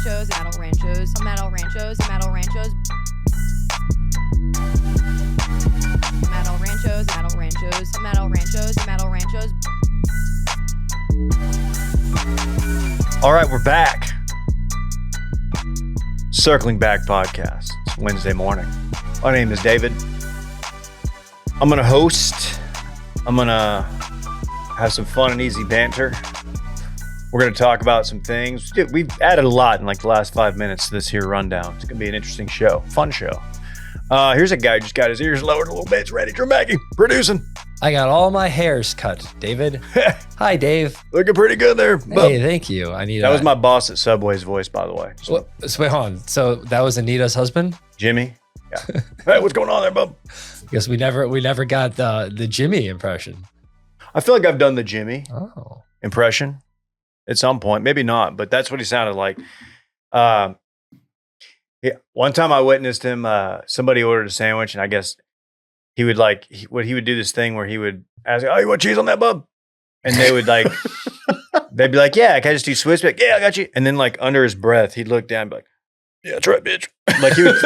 ranchos, metal ranchos, metal ranchos, metal ranchos. Metal ranchos, metal ranchos, metal ranchos, metal ranchos. All right, we're back. Circling Back podcast. It's Wednesday morning. My name is David. I'm going to host. I'm going to have some fun and easy banter. We're going to talk about some things. We've added a lot in like the last 5 minutes to this here rundown. It's going to be an interesting show. Fun show. Here's a guy who just got his ears lowered a little bit. It's Ready Dramacki producing. I got all my hairs cut, David. Hi, Dave. Looking pretty good there. Hey, thank you. That was my boss at Subway's voice, by the way. So wait, hold on. So that was Anita's husband? Jimmy. Yeah. Hey, what's going on there, bub? Guess we never got the Jimmy impression. I feel like I've done the Jimmy impression at some point. Maybe not, but that's what he sounded like. Yeah. One time I witnessed him, somebody ordered a sandwich, and I guess he would he would do this thing where he would ask, "Oh, you want cheese on that, bub?" And they would they'd be like, "Yeah, can I just do Swiss?" Be like, "Yeah, I got you." And then like under his breath, he'd look down and be like, "Yeah, that's right, bitch." Like he would,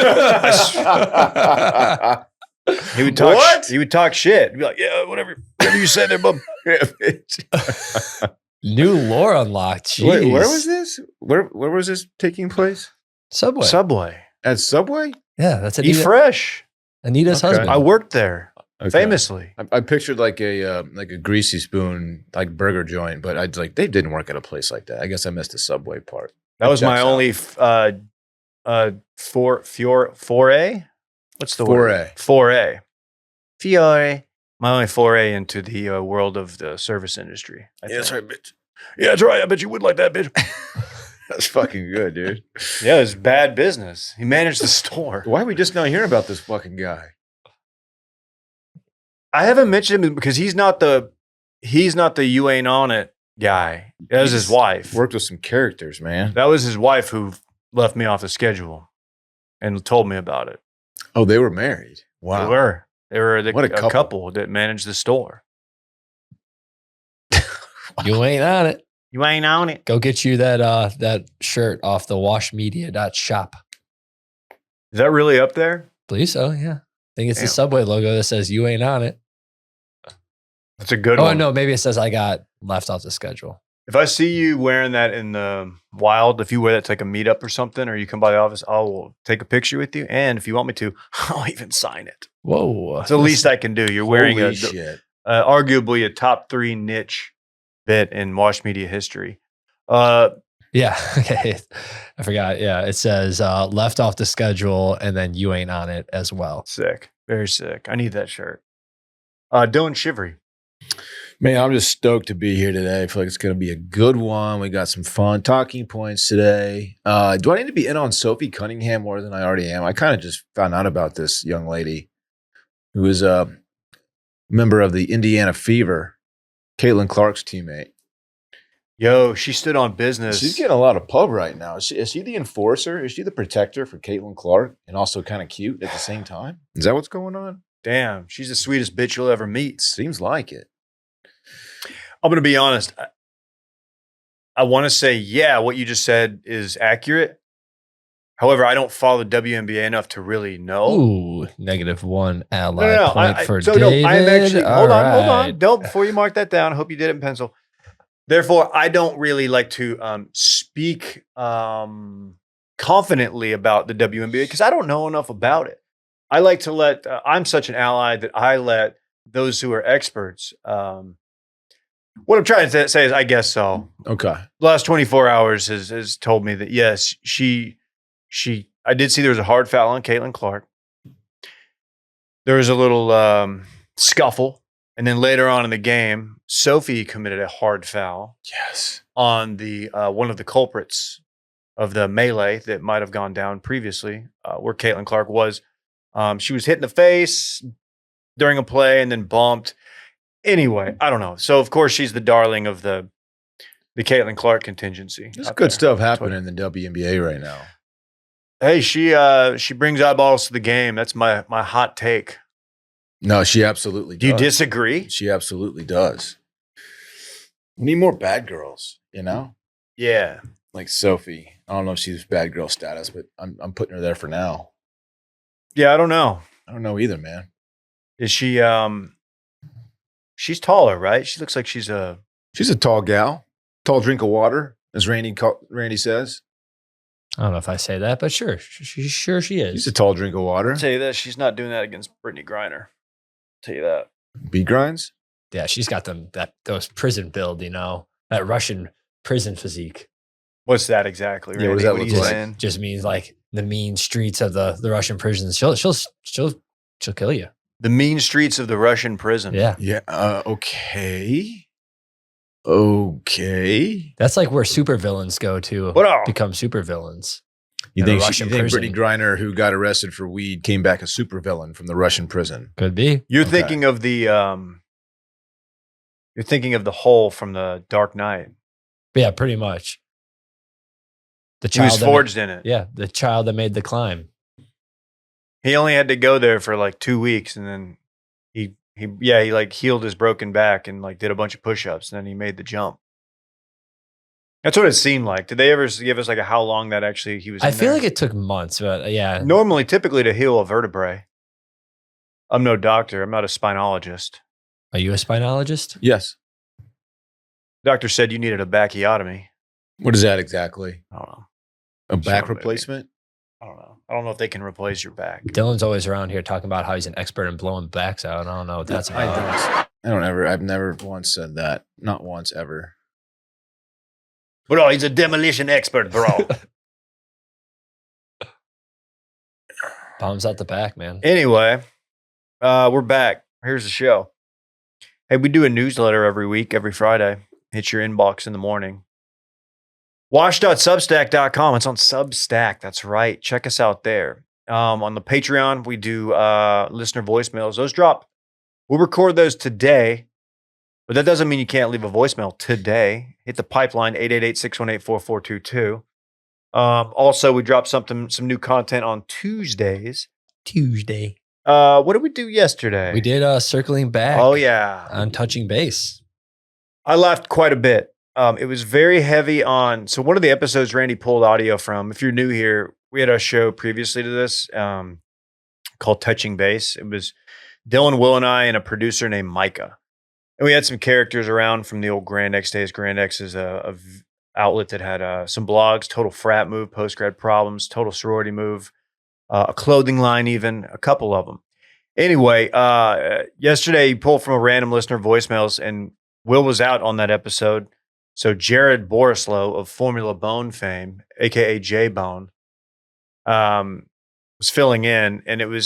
he would talk. What? He would talk shit. He'd be like, "Yeah, whatever you said there, bub." Yeah, bitch. New lore unlocked. Jeez. Wait, where was this? Where was this taking place? Subway. At Subway? Yeah, that's Eat fresh. Anita's husband. I worked there famously. I pictured like a greasy spoon like burger joint, but I'd like they didn't work at a place like that. I guess I missed the Subway part. That was my only foray. What's the word? Foray. Fiore. My only foray into the world of the service industry. Yeah, that's right, bitch. Yeah, that's right. I bet you would like that, bitch. That's fucking good, dude. Yeah, it's bad business. He managed the store. Why are we just now hearing about this fucking guy? I haven't mentioned him because he's not the you ain't on it guy. That was his wife. Worked with some characters, man. That was his wife who left me off the schedule and told me about it. Oh, they were married. Wow. They were What a couple. couple that managed the store. You ain't on it. You ain't on it. Go get you that shirt off the washmedia.shop. Is that really up there? Believe so, yeah. I think it's the Subway logo that says you ain't on it. That's a good one. one. Oh, no, maybe it says I got left off the schedule. If I see you wearing that in the wild, if you wear that to like a meetup or something, or you come by the office, I will take a picture with you. And if you want me to, I'll even sign it. Whoa. It's the least I can do. You're wearing arguably a top 3 niche bit in Wash Media history. Yeah. Okay. I forgot. Yeah. It says left off the schedule and then you ain't on it as well. Sick. Very sick. I need that shirt. Dylan Shivery. Man, I'm just stoked to be here today. I feel like it's going to be a good one. We got some fun talking points today. Do I need to be in on Sophie Cunningham more than I already am? I kind of just found out about this young lady who is a member of the Indiana Fever, Caitlin Clark's teammate. Yo, she stood on business. She's getting a lot of pub right now. Is she the enforcer? Is she the protector for Caitlin Clark and also kind of cute at the same time? Is that what's going on? Damn, she's the sweetest bitch you'll ever meet. Seems like it. I'm going to be honest. I want to say, yeah, what you just said is accurate. However, I don't follow the WNBA enough to really know. Ooh, -1 ally point for so David. No, I am actually, hold right. on. Don't, before you mark that down, I hope you did it in pencil. Therefore, I don't really like to speak confidently about the WNBA because I don't know enough about it. I like to let, I'm such an ally that I let those who are experts. What I'm trying to say is, I guess so. Okay. The last 24 hours has told me that, yes, I did see there was a hard foul on Caitlin Clark. There was a little scuffle. And then later on in the game, Sophie committed a hard foul. Yes. On the one of the culprits of the melee that might have gone down previously, where Caitlin Clark was. She was hit in the face during a play and then bumped. Anyway, I don't know. So, of course, she's the darling of the Caitlin Clark contingency. There's good stuff happening in the WNBA right now. Hey, she brings eyeballs to the game. That's my hot take. No, she absolutely does. Do you disagree? She absolutely does. We need more bad girls, you know? Yeah. like Sophie. I don't know if she's bad girl status, but I'm putting her there for now. Yeah, I don't know. I don't know either, man. Is she? She's taller, right? She looks like she's a. She's a tall gal, tall drink of water, as Randy says. I don't know if I say that, but sure. She is. She's a tall drink of water. I'll tell you that she's not doing that against Brittany Griner. I'll tell you that. B grinds. Yeah, she's got those prison build, that Russian prison physique. What's that exactly? Yeah, what does Randy? that What are look you like? saying? Just means like the mean streets of the Russian prisons. She'll kill you. The mean streets of the Russian prison. Yeah. Yeah. Okay. Okay. That's like where supervillains go to What up? become supervillains. You In a think Russian Brittany prison. Griner, who got arrested for weed, came back a supervillain from the Russian prison? Could be. You're Okay. thinking of the. You're thinking of the hole from the Dark Knight. But yeah, pretty much. The He was child that forged in it. yeah, the child that made the climb. He only had to go there for like 2 weeks, and then he like healed his broken back and like did a bunch of push-ups, and then he made the jump. That's what it seemed like. Did they ever give us like a how long that actually he was? I in feel there? like it took months, but yeah. Normally, typically to heal a vertebrae. I'm no doctor. I'm not a spinologist. Are you a spinologist? Yes. Doctor said you needed a bacchiotomy. What is that exactly? I don't know. A back Sure, maybe. replacement? I don't know. I don't know if they can replace your back. Dylan's always around here talking about how he's an expert in blowing backs out. I don't know what that's about. I've never once said that. Not once ever. Bro, he's a demolition expert, bro. Bombs out the back, man. Anyway, we're back. Here's the show. Hey, we do a newsletter every week, every Friday. Hits your inbox in the morning. Wash.substack.com. It's on Substack. That's right. Check us out there. On the Patreon, we do listener voicemails. Those drop. We'll record those today, but that doesn't mean you can't leave a voicemail today. Hit the pipeline, 888-618-4422. Also, we dropped some new content on Tuesdays. Tuesday. What did we do yesterday? We did circling back. Oh, yeah. On touching base. I laughed quite a bit. It was very heavy on. So one of the episodes Randy pulled audio from, if you're new here, we had a show previously to this called Touching Base. It was Dylan, Will, and I, and a producer named Micah. And we had some characters around from the old Grand X days. Grand X is a outlet that had some blogs, Total Frat Move, Postgrad Problems, Total Sorority Move, a clothing line even, a couple of them. Anyway, yesterday he pulled from a random listener voicemails, and Will was out on that episode. So Jared Borislow of Formula Bone fame, aka J Bone, was filling in, and we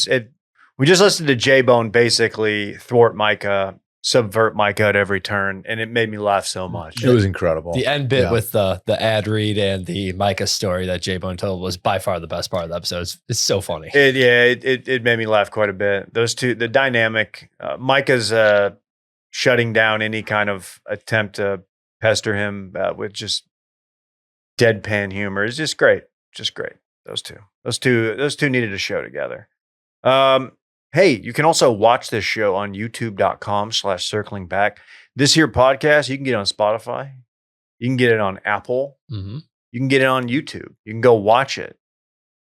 just listened to J Bone basically thwart Micah, subvert Micah at every turn, and it made me laugh so much. It was incredible. The end bit Yeah. with the ad read and the Micah story that J-Bone told was by far the best part of the episode. It's so funny. It made me laugh quite a bit. Those two, the dynamic, Micah's shutting down any kind of attempt to pester him with just deadpan humor is just great. Just great. Those two needed a show together. Hey, you can also watch this show on youtube.com/circling back. This here podcast, you can get it on Spotify. You can get it on Apple. Mm-hmm. You can get it on YouTube. You can go watch it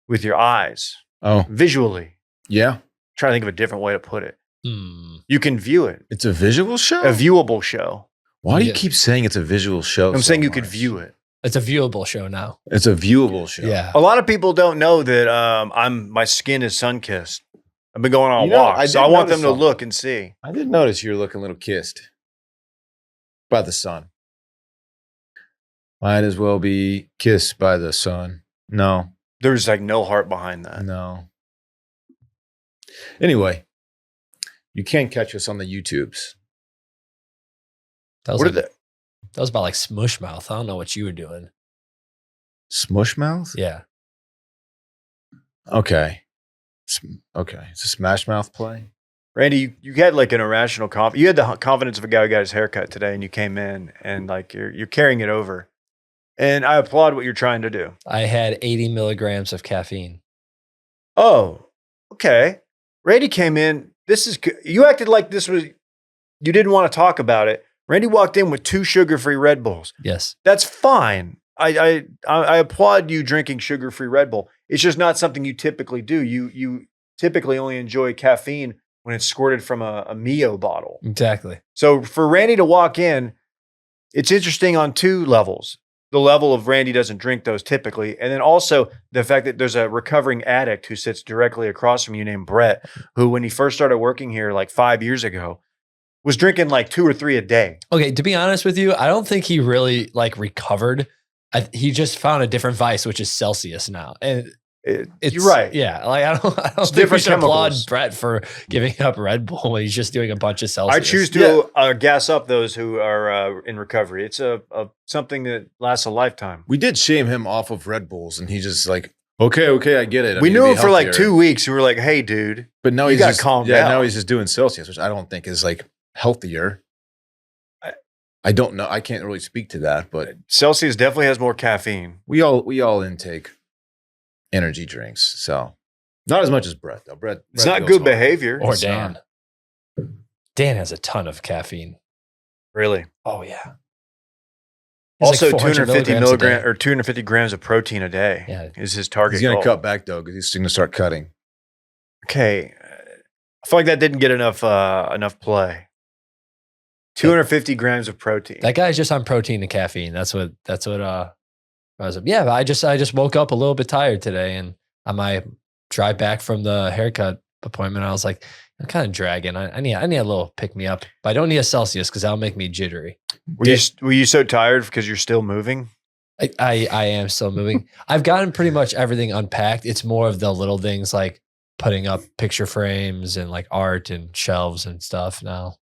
with your eyes, Oh, visually. yeah. Trying to think of a different way to put it. Mm. You can view it. It's a visual show? A viewable show. Why do you Yeah. keep saying it's a visual show? I'm so saying you could much? view it. It's a viewable show now. It's a viewable show. Yeah. A lot of people don't know that my skin is sun-kissed. I've been going on You know, walks, I so did I want them notice to something. look and see. I did notice you're looking a little kissed by the sun. Might as well be kissed by the sun. No, There's like no heart behind that. no. Anyway, you can catch us on the YouTubes. That was, What are like, the? that was about like Smush Mouth. I don't know what you were doing. Smushmouth? Yeah. Okay. Okay. It's a Smash Mouth play. Randy, you had like an irrational confidence. You had the confidence of a guy who got his haircut today, and you came in and like you're carrying it over. And I applaud what you're trying to do. I had 80 milligrams of caffeine. Oh, okay. Randy came in. You acted like this was. You didn't want to talk about it. Randy walked in with 2 sugar-free Red Bulls. Yes. That's fine. I applaud you drinking sugar-free Red Bull. It's just not something you typically do. You typically only enjoy caffeine when it's squirted from a Mio bottle. Exactly. So for Randy to walk in, it's interesting on two levels. The level of Randy doesn't drink those typically, and then also the fact that there's a recovering addict who sits directly across from you named Brett, who when he first started working here like 5 years ago, was drinking like 2 or 3 a day. Okay, to be honest with you, I don't think he really like recovered. He just found a different vice, which is Celsius now, and it's, you're right. Yeah, like I don't think we different should applaud chemicals. Brett for giving up Red Bull when he's just doing a bunch of Celsius. I choose to gas up those who are in recovery. It's a something that lasts a lifetime. We did shame him off of Red Bulls, and he just like, okay, I get it. We knew him for like 2 weeks. We were like, hey, dude. But now you he's gotta just calm down. Now he's just doing Celsius, which I don't think is like healthier. I don't know. I can't really speak to that, but Celsius definitely has more caffeine. we all intake energy drinks, so not as much as Brett though. Brett It's not goes good hard. behavior. Or It's Dan. Dan has a ton of caffeine. Really. Oh yeah. He's Also, like 400 250 milligrams a day. milligrams or 250 grams of protein a day Yeah. is his target. He's going goal. to cut back though, because he's going to start cutting. Okay, I feel like that didn't get enough play. 250 grams of protein. That guy's just on protein and caffeine. That's what I was. Yeah, but I just woke up a little bit tired today, and on my drive back from the haircut appointment, I was like, I'm kind of dragging. I need a little pick me up, but I don't need a Celsius because that'll make me jittery. Were you so tired because you're still moving? I am still moving. I've gotten pretty much everything unpacked. It's more of the little things like putting up picture frames and like art and shelves and stuff now.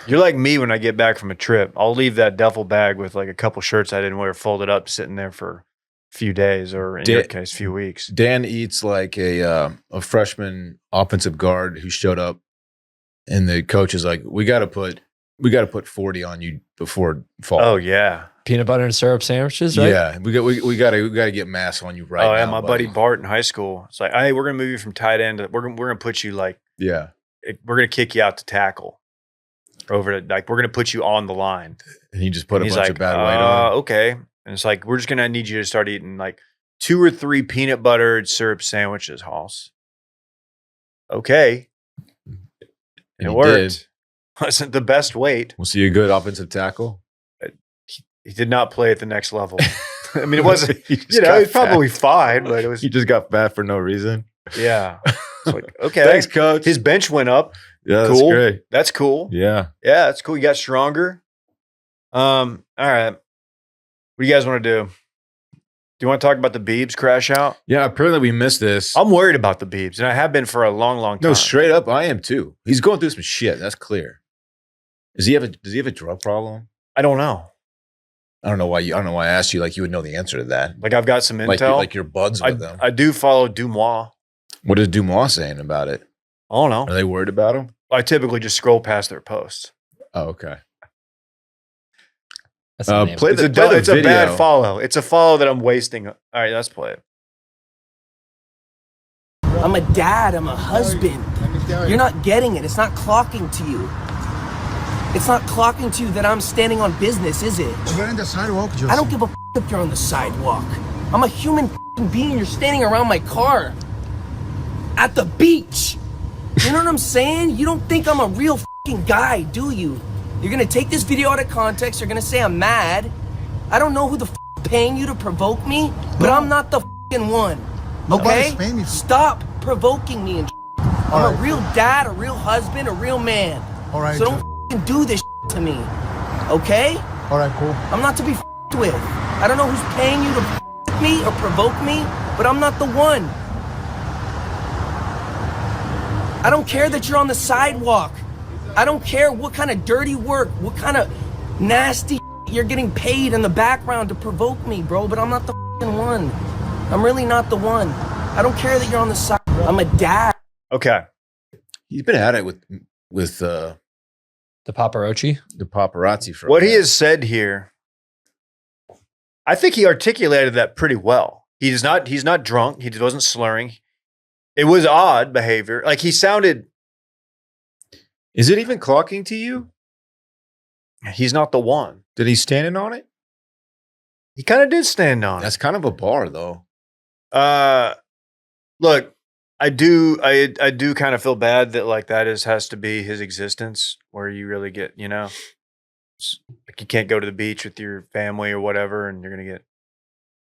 You're like me when I get back from a trip. I'll leave that duffel bag with like a couple shirts I didn't wear folded up sitting there for a few days or in your case, few weeks. Dan eats like a freshman offensive guard who showed up, and the coach is like, we got to put 40 on you before fall. Oh yeah. Peanut butter and syrup sandwiches, right? Yeah, we got to get mass on you right now. Oh yeah, my buddy. buddy Bart in high school. It's like, hey, we're gonna move you from tight end. We're gonna put you like, Yeah, we're gonna kick you out to tackle. Over to like, we're gonna put you on the line. and he just put And a he's bunch like, of bad weight on. okay. And it's like, we're just gonna need you to start eating like 2 or 3 peanut buttered syrup sandwiches, Hoss. Okay. And It he worked. did. Wasn't the best weight. Was he a good offensive tackle? He did not play at the next level. I mean, it wasn't, He just you know, got it's probably fine, but it was, He just got fat for no reason. yeah. It's like, okay. Thanks, coach. His bench went up. Yeah, Cool. that's great. That's cool. Yeah. Yeah, that's cool. You got stronger. All right. What do you guys want to do? Do you want to talk about the Biebs crash out? Yeah, apparently we missed this. I'm worried about the Biebs, and I have been for a long, long time. No, straight up, I am too. He's going through some shit. That's clear. Does he have a drug problem? I don't know. I don't know why I asked you. Like you would know the answer to that. Like I've got some intel. Like you're buds with them. I do follow Dumois. What is Dumois saying about it? I don't know. Are they worried about him? I typically just scroll past their posts. Oh, okay. That's the name. Play It's the it's a video. bad follow. It's a follow that I'm wasting. All right, let's play it. I'm a dad, I'm a husband. You're not getting it. It's not clocking to you. It's not clocking to you that I'm standing on business, is it? We're in the sidewalk, Joseph. I don't give a if you're on the sidewalk. I'm a human being. You're standing around my car at the beach. You know what I'm saying? You don't think I'm a real guy, do you? You're gonna take this video out of context. You're gonna say I'm mad. I don't know who the paying you to provoke me, but I'm not the one. Nobody's Okay? paying me. Stop provoking me and I'm All right. a real dad, a real husband, a real man. All right, So don't do this to me. Okay? All right, cool. I'm not to be with. I don't know who's paying you to me or provoke me, but I'm not the one. I don't care that you're on the sidewalk. I don't care what kind of dirty work, what kind of nasty you're getting paid in the background to provoke me, bro, but I'm not the one. I'm really not the one. I don't care that you're on the side. I'm a dad. Okay. He's been at it with The paparochi. the paparazzi for a What he minute. has said here, I think he articulated that pretty well. He's not drunk. He wasn't slurring. It was odd behavior. Like he sounded, Is it even clocking to you? he's not the one. That he's standing on it? He kind of did stand on That's kind of a bar, though. it. Look, I do kind of feel bad that like that has to be his existence where you really get, like you can't go to the beach with your family or whatever, and you're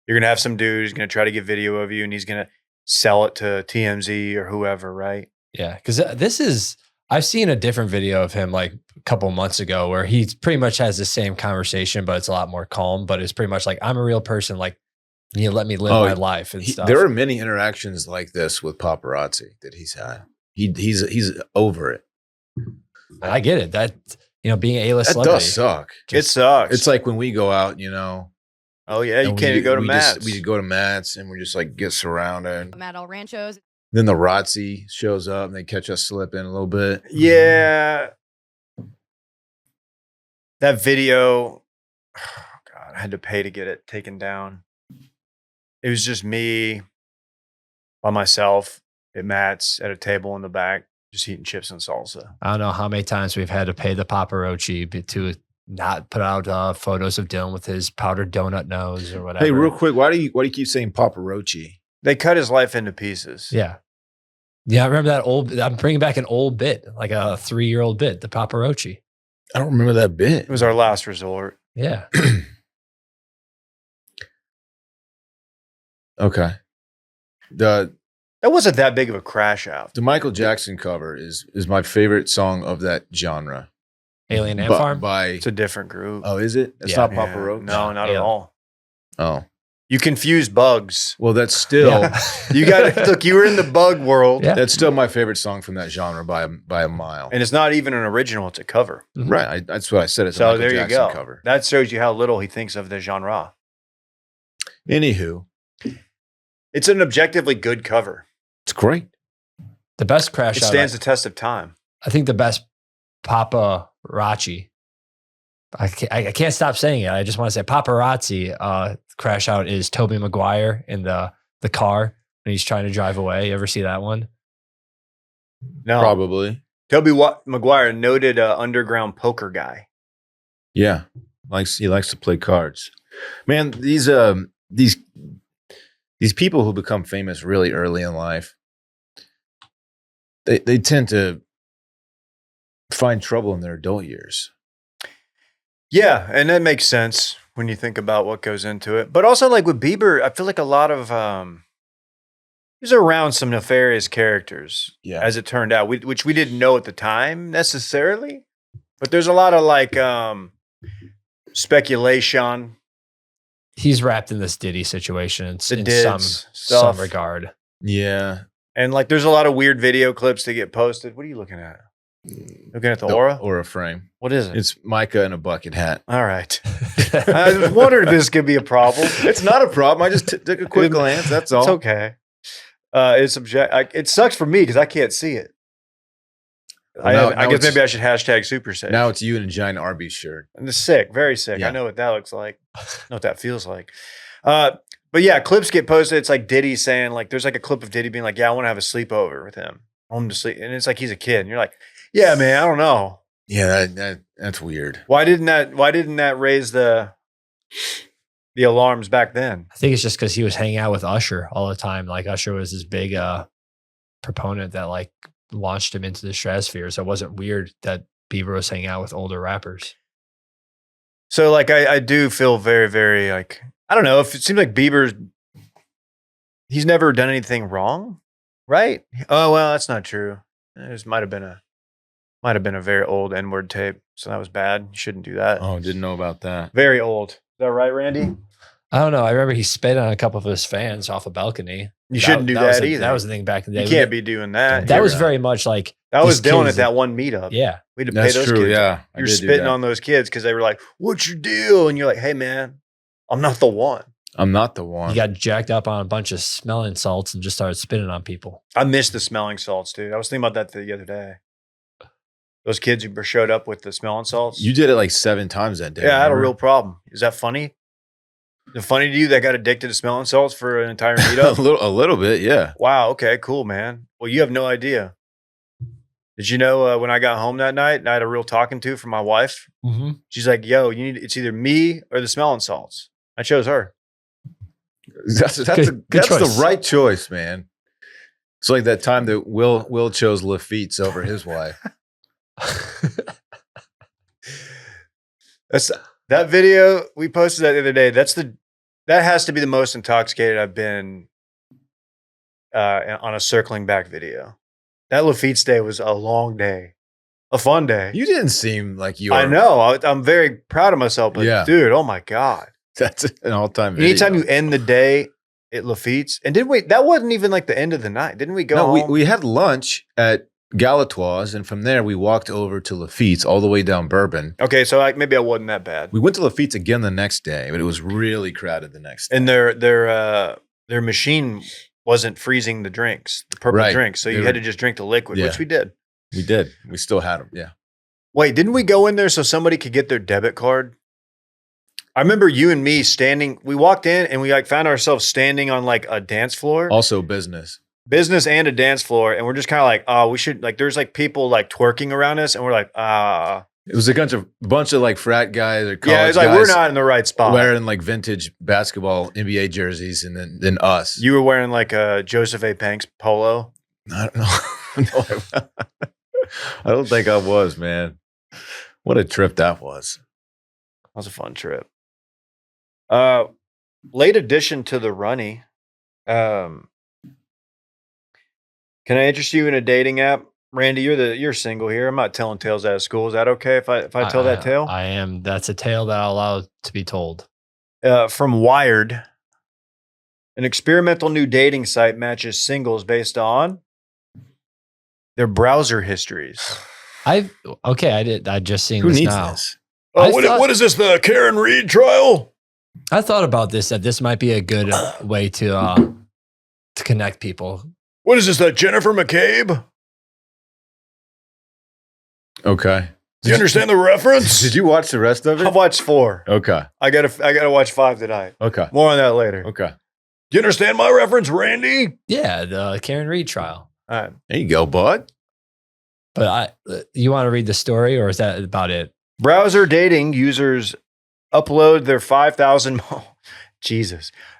gonna have some dude who's gonna try to get video of you, and he's gonna sell it to TMZ or whoever, right? Yeah, because I've seen a different video of him like a couple months ago where he pretty much has the same conversation, but it's a lot more calm. But it's pretty much like, I'm a real person. Like, you let me live my life and stuff. There are many interactions like this with paparazzi that he's had. He's over it. I get it. That, being an A-list That celebrity. does suck. It sucks. It's like when we go out, oh yeah, you can't even go to Matt's. We go to Matt's and we just like get surrounded. I'm at El Rancho's. Then the Razzi shows up and they catch us slipping a little bit. Yeah. That video, oh God, I had to pay to get it taken down. It was just me by myself at Matt's at a table in the back, just eating chips and salsa. I don't know how many times we've had to pay the paparazzi to not put out photos of Dylan with his powdered donut nose or whatever. Hey, real quick, why do you keep saying paparazzi? They cut his life into pieces. Yeah. Yeah, I remember that I'm bringing back an old bit, like a 3-year-old bit, the paparazzi. I don't remember that bit. It was our last resort. Yeah. Okay. The That wasn't that big of a crash out. Michael Jackson cover is my favorite song of that genre. Alien Ant Farm? It's a different group. Oh, is it? It's Yeah. not paparazzi? No, not at all. Oh. You confuse bugs. Well, that's still Yeah. You got to look. You were in the bug world, Yeah. that's still my favorite song from that genre by a mile. and it's not even an original; it's a cover. Right. That's what I said. It's a So Michael there you Jackson go. cover. That shows you how little he thinks of the genre. Anywho, It's an objectively good cover. it's great. The best crash It out. stands the test of time. I think the best paparazzi. I can't stop saying it. I just want to say paparazzi crash out is Tobey Maguire in the car when he's trying to drive away. You ever see that one? No, Probably. Toby Maguire, noted underground poker guy. Yeah. He likes to play cards. Man, these people who become famous really early in life, they tend to find trouble in their adult years. Yeah, and that makes sense when you think about what goes into it. But also, like with Bieber, I feel like a lot of he's around some nefarious characters. Yeah. As it turned out, which we didn't know at the time necessarily. But there's a lot of like speculation. He's wrapped in this Diddy situation in Dids some stuff. regard. Yeah. And like, there's a lot of weird video clips that get posted. What are you looking at? Looking at the aura? Aura frame. What is it? It's Micah in a bucket hat. All right. I was wondering if this could be a problem. It's not a problem. I just took a quick glance. That's all. It's okay. It's it sucks for me because I can't see it. Well, I guess maybe I should hashtag super safe. Now it's you in a giant Arby's shirt. And it's sick, very sick. Yeah. I know what that looks like. I know what that feels like. But yeah, clips get posted. It's like Diddy saying, like, there's like a clip of Diddy being like, yeah, I want to have a sleepover with him. Home to sleep. And it's like he's a kid. And you're like, yeah, man, I don't know. Yeah, that's weird. Why didn't that raise the alarms back then? I think it's just because he was hanging out with Usher all the time. Like Usher was his big proponent that like launched him into the stratosphere. So it wasn't weird that Bieber was hanging out with older rappers. So like I do feel very, very like, I don't know, if it seems like he's never done anything wrong, right? Oh well, that's not true. It might have been a very old N-word tape, so that was bad. You shouldn't do that. Oh, didn't know about that. Very old. Is that right, Randy? I don't know. I remember he spit on a couple of his fans off a balcony. You shouldn't do that either. That was the thing back in the day. You can't be doing that. That was very much like That was these Dylan kids- at that one meetup. Yeah. We had to That's pay those true. kids. Yeah, I You're did do spitting that. on those kids because they were like, "What's your deal?" And you're like, "Hey, man, I'm not the one." I'm not the one. He got jacked up on a bunch of smelling salts and just started spitting on people. I miss the smelling salts, dude. I was thinking about that the other day. Those kids who showed up with the smelling salts. You did it like 7 times that day. Yeah, I had a remember? real problem. Is that funny? Is it funny to you that got addicted to smelling salts for an entire meetup? a little bit, yeah. Wow. Okay. Cool, man. Well, you have no idea. Did you know when I got home that night and I had a real talking to from my wife? Mm-hmm. She's like, "Yo, it's either me or the smelling salts." I chose her. That's Good the choice. right choice, man. It's like that time that Will chose Lafitte's over his wife. That video we posted that the other day. That has to be the most intoxicated I've been on a circling back video. That Lafitte's day was a long day, a fun day. You didn't seem like you. I know. I'm very proud of myself, but Yeah. dude, oh my god! That's an all-time video. Anytime you end the day at Lafitte's, and didn't we? That wasn't even like the end of the night. Didn't we go? No, home? we had lunch at Galatoire's, and from there we walked over to Lafitte's all the way down Bourbon. Okay, so like maybe I wasn't that bad. We went to Lafitte's again the next day, but it was really crowded the next day. And their machine wasn't freezing the drinks, the purple Right. drinks. So you They had were- to just drink the liquid, Yeah. which we did. We did. We still had them. Yeah. Wait, didn't we go in there so somebody could get their debit card? I remember you and me standing. We walked in and we like found ourselves standing on like a dance floor, Also business. business and a dance floor, and we're just kind of like, oh, we should like. There's like people like twerking around us, and we're like, It was a bunch of like frat guys or college yeah. It's like guys we're not in the right spot. wearing like vintage basketball NBA jerseys, and then us. You were wearing like a Joseph A. Panks polo. I don't know. No, I don't think I was, man. What a trip that was. That was a fun trip. Late addition to the runny. Can I interest you in a dating app? Randy, you're single here. I'm not telling tales out of school. Is that okay if I tell that tale? I am. That's a tale that I'll allow to be told. From Wired, an experimental new dating site matches singles based on their browser histories. I just seen Who this needs now. this? I thought- what is this? The Karen Reed trial? I thought about this, that this might be a good way to connect people. What is this? The Jennifer McCabe? Okay. Do you understand the reference? Did you watch the rest of I've it? watched 4. Okay. I gotta watch 5 tonight. Okay. More on that later. Okay. Do you understand my reference, Randy? Yeah, the Karen Reed trial. All right. There you go, bud. But you want to read the story, or is that about it? Browser dating users upload their 5,000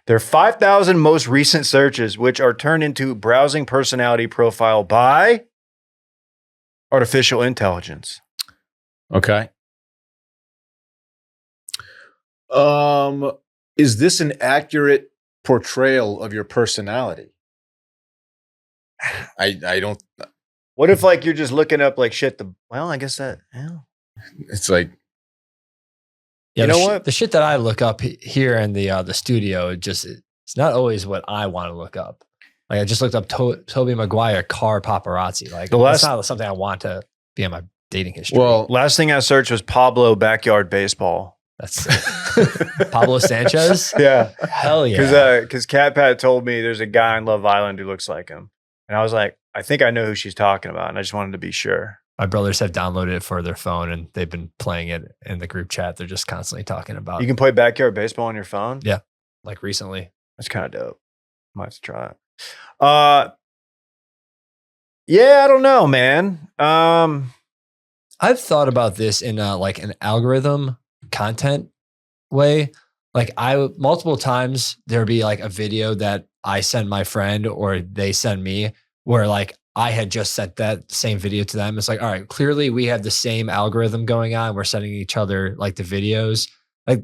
their 5,000 most recent searches, which are turned into browsing personality profile by artificial intelligence. Okay. Is this an accurate portrayal of your personality? I don't. What if like you're just looking up like shit? I guess that. Yeah. It's like Yeah, You know the what? The shit that I look up here in the studio, it's not always what I want to look up. Like I just looked up Tobey Maguire car paparazzi. Like that's not something I want to be in my dating history. well. Last thing I searched was Pablo backyard baseball. That's Pablo Sanchez. Yeah. Hell yeah. Because Cat Pat told me there's a guy in Love Island who looks like him. And I was like, I think I know who she's talking about. And I just wanted to be sure. My brothers have downloaded it for their phone and they've been playing it in the group chat. They're just constantly talking about You can play backyard baseball on your phone? Yeah. Like recently. That's kind of dope. Might have to try it. Yeah, I don't know, man. I've thought about this in like an algorithm content way. Like multiple times there'd be like a video that I send my friend or they send me where like I had just sent that same video to them. It's like, all right, clearly we have the same algorithm going on. We're sending each other like the videos. Like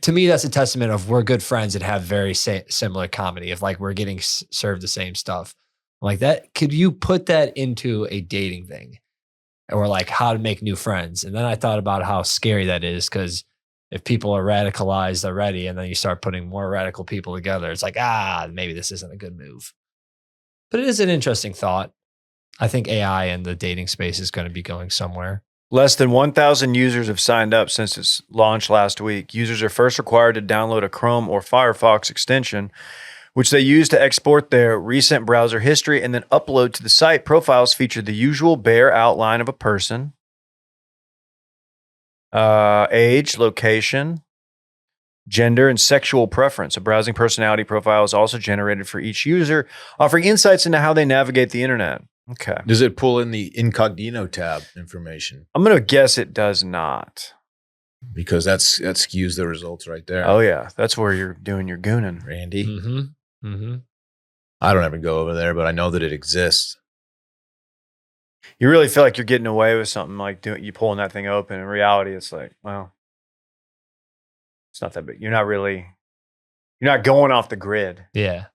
to me, that's a testament of we're good friends and have very similar comedy of like we're getting served the same stuff. Like that, could you put that into a dating thing? Or like how to make new friends. And then I thought about how scary that is because if people are radicalized already and then you start putting more radical people together, it's like, maybe this isn't a good move. But it is an interesting thought. I think AI and the dating space is going to be going somewhere. Less than 1,000 users have signed up since its launch last week. Users are first required to download a Chrome or Firefox extension, which they use to export their recent browser history and then upload to the site. Profiles feature the usual bare outline of a person, age, location, gender, and sexual preference. A browsing personality profile is also generated for each user, offering insights into how they navigate the internet. Okay. Does it, pull in the incognito tab information? I'm going to guess it does not. because that skews the results right there. Oh yeah, that's where you're doing your gooning. Randy. Mm-hmm. I don't ever go over there, but I know that it exists. You really feel like you're getting away with something, like you pulling that thing open. In reality, it's like, well, it's not that big. You're not going off the grid. Yeah.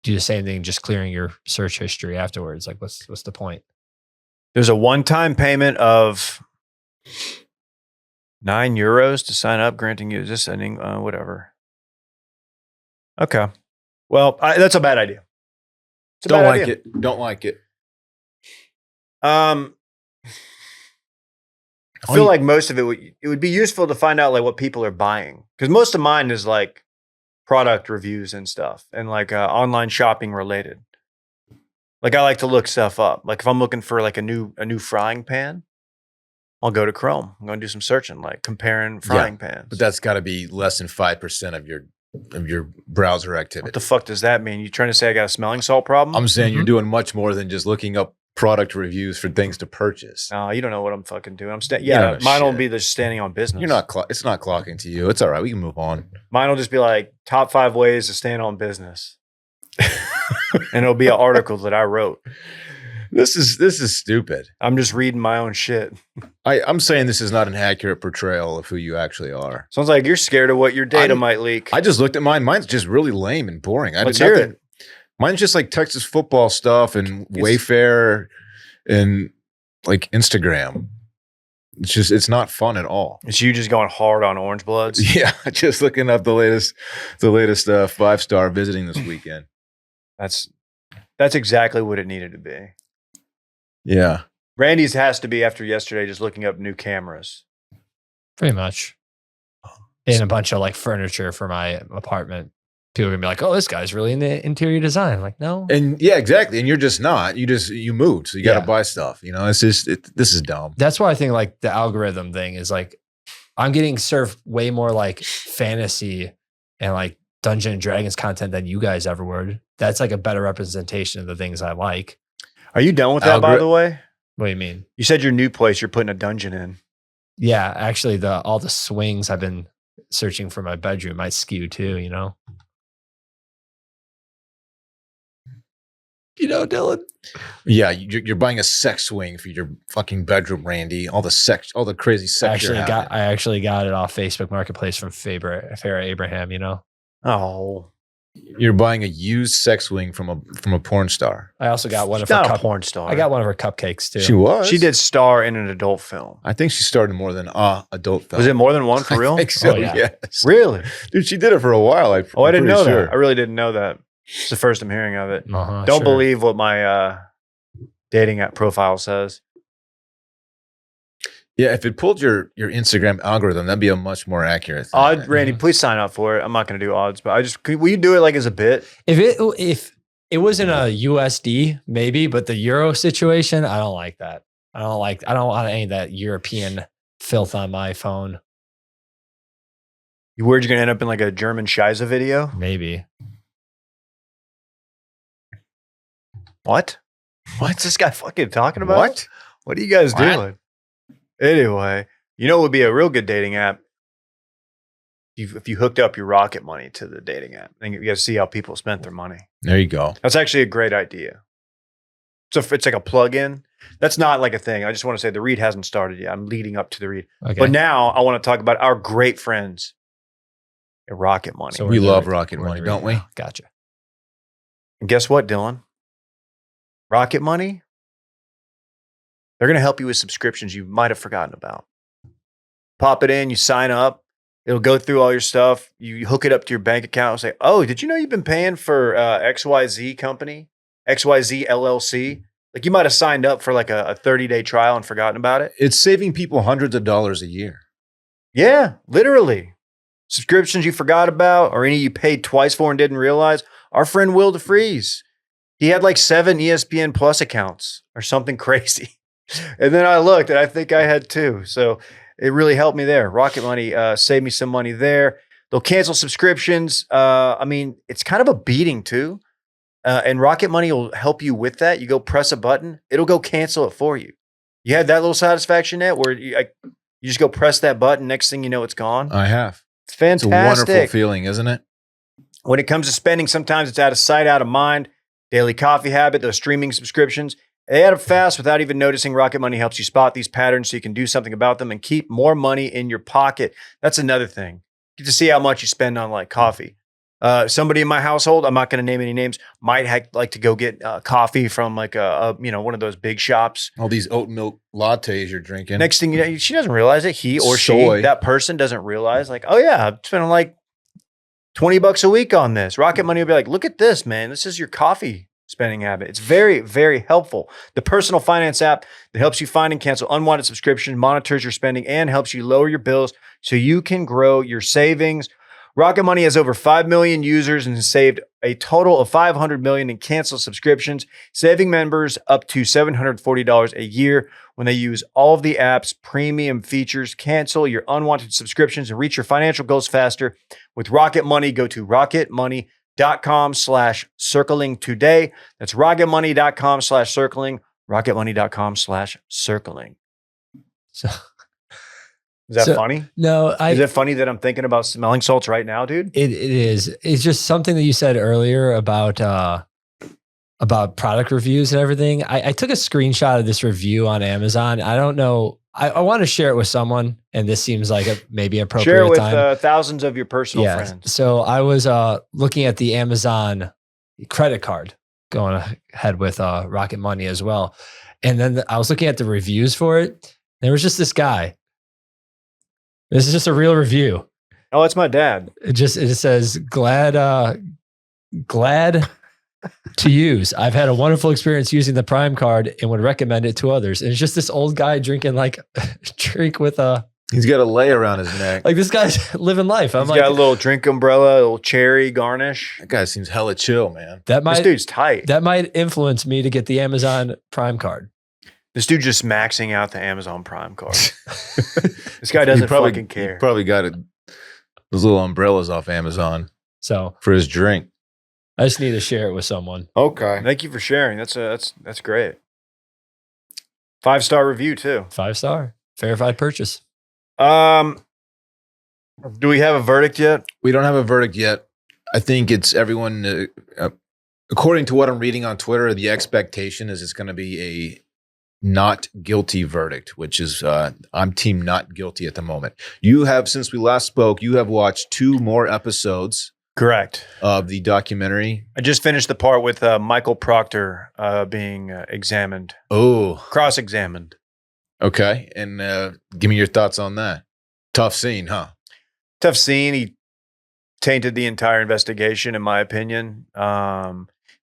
Do the same thing, just clearing your search history afterwards. Like, what's the point? There's a one-time payment of €9 to sign up, granting you just sending whatever. Okay. Well, that's a bad idea. It's a Don't bad like idea. it. Don't like it. I feel like most of it would be useful to find out like what people are buying, because most of mine is like product reviews and stuff, and like online shopping related. Like I like to look stuff up. Like if I'm looking for like a new frying pan, I'll go to Chrome. I'm going to do some searching, like comparing frying pans. But that's got to be less than 5% of your browser activity. What the fuck does that mean? You trying to say I got a smelling salt problem? I'm saying you're doing much more than just looking up product reviews for things to purchase. No, you don't know what I'm fucking doing. know Mine will shit. be just standing on business. You're not. It's not clocking to you. It's all right. We can move on. Mine will just be like top 5 ways to stand on business, and it'll be an article that I wrote. This is stupid. I'm just reading my own shit. I'm saying this is not an accurate portrayal of who you actually are. Sounds like you're scared of what your data might leak. I just looked at mine. Mine's just really lame and boring. Let's hear it. Mine's just like Texas football stuff and Wayfair and like Instagram. It's not fun at all. It's you just going hard on Orange Bloods. Yeah, just looking up the latest 5-star visiting this weekend. That's exactly what it needed to be. Yeah. Randy's has to be after yesterday, just looking up new cameras. Pretty much. And a bunch of like furniture for my apartment. People are gonna be like, "Oh, this guy's really into interior design." I'm like, no. And yeah, exactly. And you're just not. You moved, so you got to buy stuff. You know, it's just this is dumb. That's why I think like the algorithm thing is like, I'm getting served way more like fantasy and like Dungeons and Dragons content than you guys ever would. That's like a better representation of the things I like. Are you done with that, by the way? What do you mean? You said your new place you're putting a dungeon in. Yeah, actually, all the swings I've been searching for my bedroom might skew too. You know, Dylan. Yeah, you're buying a sex swing for your fucking bedroom, Randy. All the crazy sex. I actually got it off Facebook Marketplace from Farrah Abraham. You know. Oh, you're buying a used sex swing from a porn star. I also got one She's of her not a porn star. I got one of her cupcakes too. She was. She did star in an adult film. I think she starred in more than adult film. Was it more than one for real? I think so. Oh, yeah. Yes. Really? Dude, she did it for a while. I didn't know that. I really didn't know that. It's the first I'm hearing of it. Uh-huh, Don't sure. believe what my dating app profile says. Yeah, if it pulled your Instagram algorithm, that'd be a much more accurate thing. Randy, please sign up for it. I'm not going to do odds, but will you do it like as a bit? If it was in a USD, maybe, but the Euro situation, I don't like that. I don't want any of that European filth on my phone. You worried you're going to end up in like a German Scheisse video? Maybe. What? What's this guy fucking talking about? What? What are you guys doing? Anyway, you know what would be a real good dating app? If you hooked up your Rocket Money to the dating app, and you guys see how people spent their money. There you go. That's actually a great idea. So it's like a plug-in. That's not like a thing. I just want to say the read hasn't started yet. I'm leading up to the read. Okay. But now I want to talk about our great friends at Rocket Money. So We we're love there. Rocket We're Money, there don't we? now. Gotcha. And guess what, Dylan? Rocket Money, they're going to help you with subscriptions you might have forgotten about. Pop it in, you sign up. It'll go through all your stuff. You hook it up to your bank account and say, oh, did you know you've been paying for XYZ company, XYZ LLC? Like you might have signed up for like a 30-day trial and forgotten about it. It's saving people hundreds of dollars a year. Yeah, literally. Subscriptions you forgot about or any you paid twice for and didn't realize. Our friend Will DeFreeze, he had like 7 ESPN Plus accounts or something crazy. And then I looked and I think I had 2. So it really helped me there. Rocket Money saved me some money there. They'll cancel subscriptions. I mean, it's kind of a beating too. And Rocket Money will help you with that. You go press a button, it'll go cancel it for you. You had that little satisfaction net where you You just go press that button. Next thing you know, it's gone. I have. It's fantastic. It's a wonderful feeling, isn't it? When it comes to spending, sometimes it's out of sight, out of mind. Daily coffee habit, those streaming subscriptions, they add up fast without even noticing. Rocket Money helps you spot these patterns so you can do something about them and keep more money in your pocket. That's another thing. You get to see how much you spend on like coffee. Somebody in my household, I'm not going to name any names, might like to go get coffee from like one of those big shops. All these oat milk lattes you're drinking. Next thing you know, she doesn't realize it. He or Soy. she, that person doesn't realize like, oh yeah, I'm spending like $20 a week on this. Rocket Money will be like, look at this, man. This is your coffee spending habit. It's very, very helpful. The personal finance app that helps you find and cancel unwanted subscriptions, monitors your spending, and helps you lower your bills so you can grow your savings. Rocket Money has over 5 million users and has saved a total of $500 million in canceled subscriptions, saving members up to $740 a year when they use all of the app's premium features. Cancel your unwanted subscriptions and reach your financial goals faster. With Rocket Money, go to rocketmoney.com/circling today. That's rocketmoney.com/circling, rocketmoney.com/circling. So, Is that funny? No, Is it funny that I'm thinking about smelling salts right now, dude? It is. It's just something that you said earlier about product reviews and everything. I took a screenshot of this review on Amazon. I don't know. I want to share it with someone, and this seems like maybe an appropriate Share it with time. thousands of your personal friends. So I was looking at the Amazon credit card, going ahead with Rocket Money as well, and then I was looking at the reviews for it. There was just this guy. This is just a real review. Oh, it's my dad. It says glad to use. I've had a wonderful experience using the Prime card and would recommend it to others. And it's just this old guy drinking like a drink with a. He's got a lei around his neck. Like this guy's living life. He's got a little drink umbrella, a little cherry garnish. That guy seems hella chill, man. This dude's tight. That might influence me to get the Amazon Prime card. This dude just maxing out the Amazon Prime card. This guy doesn't fucking care. He probably got those little umbrellas off Amazon So for his drink. I just need to share it with someone. Okay. Thank you for sharing. That's great. 5-star review too. 5-star verified purchase. Do we have a verdict yet? We don't have a verdict yet. I think it's everyone, according to what I'm reading on Twitter, the expectation is it's going to be a not guilty verdict, which is I'm team not guilty at the moment. You have, since we last spoke, you have watched 2 more episodes. Correct. Of the documentary. I just finished the part with Michael Proctor being examined. Oh. Cross-examined. Okay. And give me your thoughts on that. Tough scene, huh? Tough scene. He tainted the entire investigation, in my opinion.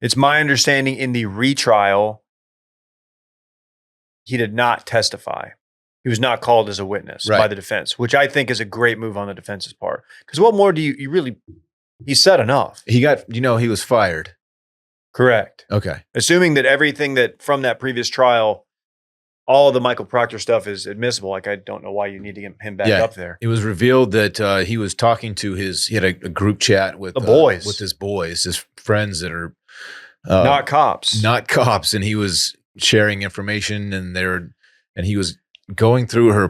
It's my understanding in the retrial, he did not testify. He was not called as a witness by the defense, which I think is a great move on the defense's part. Because what more do you really, he said enough. He got, he was fired. Correct. Okay. Assuming that everything that from that previous trial, all of the Michael Proctor stuff is admissible. Like, I don't know why you need to get him back up there. It was revealed that he was talking to he had a group chat with the boys, with his boys, his friends that are not cops, and he was sharing information, and he was going through her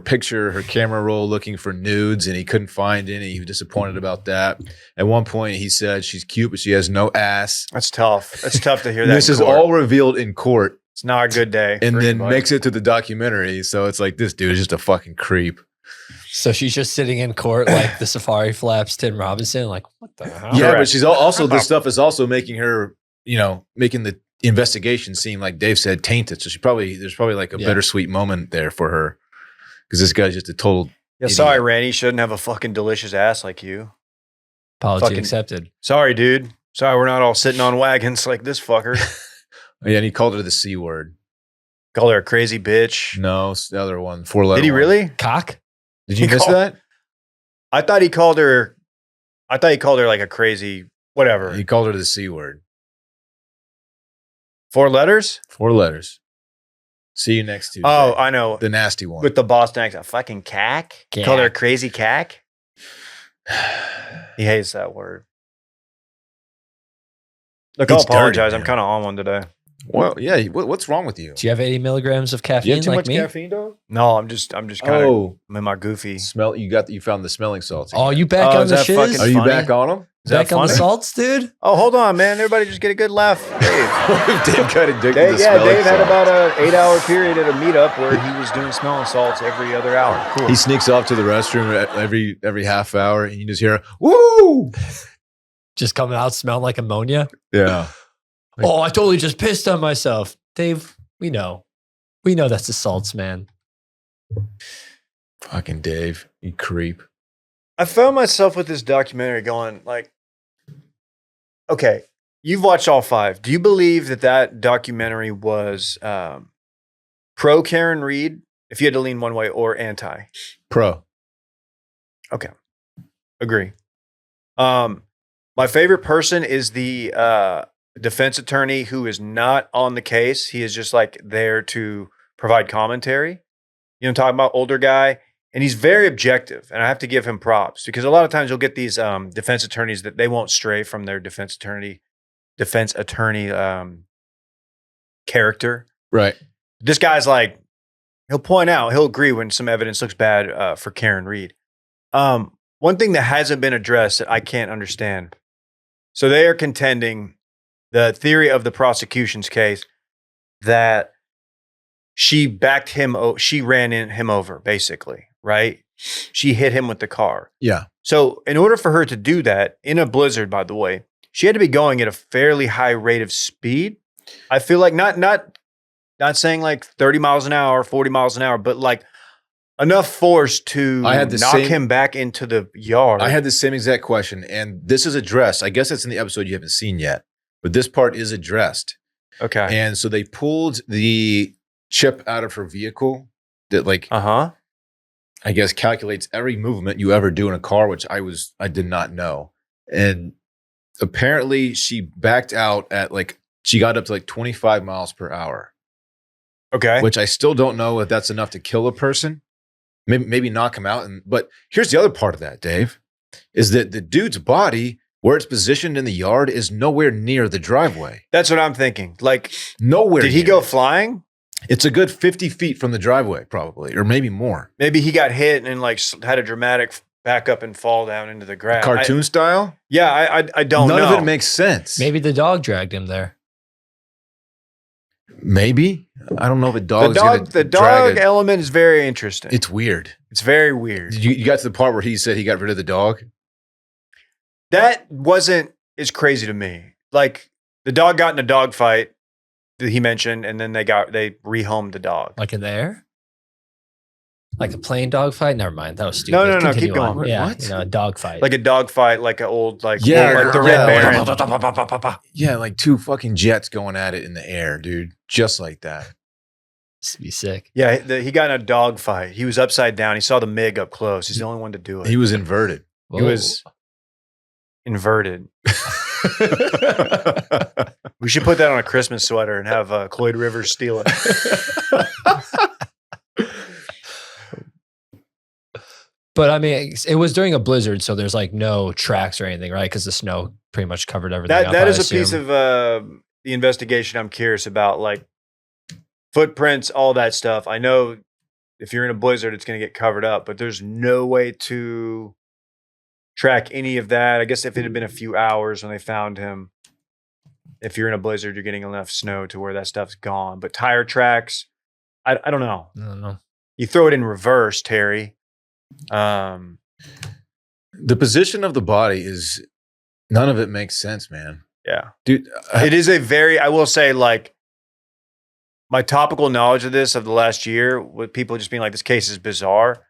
camera roll, looking for nudes, and he couldn't find any. He was disappointed about that. At one point, he said she's cute, but she has no ass. That's tough. That's tough to hear that. This is all revealed in court. It's not a good day. And then makes it to the documentary. So it's like, this dude is just a fucking creep. So she's just sitting in court like the Safari Flaps Tim Robinson. Like, what the hell? Yeah, but she's also, this stuff is also making her, making the investigation seem, like Dave said, tainted. So there's probably like a bittersweet moment there for her. Because this guy's just a total idiot. Sorry, Randy. Shouldn't have a fucking delicious ass like you. Apology accepted. Sorry, dude. Sorry, we're not all sitting on wagons like this fucker. Yeah, and he called her the C word. Called her a crazy bitch. No, it's the other one. 4-letter. Did he really? Cock? Did you miss that? I thought he called her like a crazy whatever. He called her the C word. 4 letters? 4 letters. See you next Tuesday. Oh, I know. The nasty one. With the Boston accent. Fucking cack? Called her a crazy cack? He hates that word. Look, I'll apologize. I'm kind of on one today. Well, yeah. What's wrong with you? Do you have 80 milligrams of Do you caffeine have too like much me? caffeine, dog? No, I'm just kind of Oh, I'm in my goofy. you found the smelling salts. Oh, again. you back Oh, on is the that shiz? fucking Are you funny? back on them? Is that Back on the funny? salts, dude? Oh, hold on, man. Everybody just get a good laugh. Dave. Dave got addicted to Dave smelling had salts. about an 8-hour period at a meetup where he was doing smelling salts every other hour. Cool. He sneaks off to the restroom every half hour, and you just hear, "Woo!" Just coming out smelling like ammonia? Yeah. Oh, I totally just pissed on myself. Dave, we know. We know that's the salts, man. Fucking Dave, you creep. I found myself with this documentary going like, okay, you've watched all 5. Do you believe that documentary was pro Karen Reed, if you had to lean one way, or anti? Pro. Okay. Agree. My favorite person is the defense attorney who is not on the case. He is just like there to provide commentary. You know, I'm talking about, older guy. And he's very objective, and I have to give him props because a lot of times you'll get these defense attorneys that they won't stray from their defense attorney character. Right. This guy's like, he'll point out, he'll agree when some evidence looks bad for Karen Reed. One thing that hasn't been addressed that I can't understand. So they are contending the theory of the prosecution's case that she backed him, she ran him over, basically. Right? She hit him with the car. Yeah. So in order for her to do that in a blizzard, by the way, she had to be going at a fairly high rate of speed. I feel like not saying like 30 miles an hour, 40 miles an hour, but like enough force to knock him back into the yard. I had the same exact question, and this is addressed. I guess it's in the episode you haven't seen yet, but this part is addressed. Okay. And so they pulled the chip out of her vehicle that I guess calculates every movement you ever do in a car, which I did not know. And apparently she backed out at she got up to 25 miles per hour. Okay. Which I still don't know if that's enough to kill a person. Maybe knock him out. But here's the other part of that, Dave, is that the dude's body, where it's positioned in the yard, is nowhere near the driveway. That's what I'm thinking. Like, nowhere. Did he go flying? It's a good 50 feet from the driveway, probably, or maybe more. Maybe he got hit and had a dramatic back up and fall down into the grass. Cartoon style? Yeah, I don't know. None of it makes sense. Maybe the dog dragged him there. Maybe. I don't know if the dog element is very interesting. It's weird. It's very weird. You got to the part where he said he got rid of the dog? That wasn't as crazy to me. Like, the dog got in a dog fight that he mentioned, and then they rehomed the dog. Like in the air? Like a plane dog fight? Never mind. That was stupid. No, Continue keep going. on. Yeah, What? a dog fight. Like a dog fight, like an old, like Yeah, the Red Baron. Yeah, like 2 fucking jets going at it in the air, dude. Just like that. This would be sick. Yeah, he got in a dog fight. He was upside down. He saw the MiG up close. He's the only one to do it. He was inverted. He was inverted. We should put that on a Christmas sweater and have Cloyd Rivers steal it. But I mean, it was during a blizzard, so there's no tracks or anything, right? Because the snow pretty much covered everything up. That is a piece of the investigation I'm curious about, like footprints, all that stuff. I know if you're in a blizzard, it's going to get covered up, but there's no way to track any of that. I guess if it had been a few hours when they found him, if you're in a blizzard, you're getting enough snow to where that stuff's gone. But tire tracks, I don't know. I don't know. You throw it in reverse, Terry. The position of the body is, none of it makes sense, man. Yeah. Dude, It is I will say, like, my topical knowledge of this of the last year, with people just being like, this case is bizarre.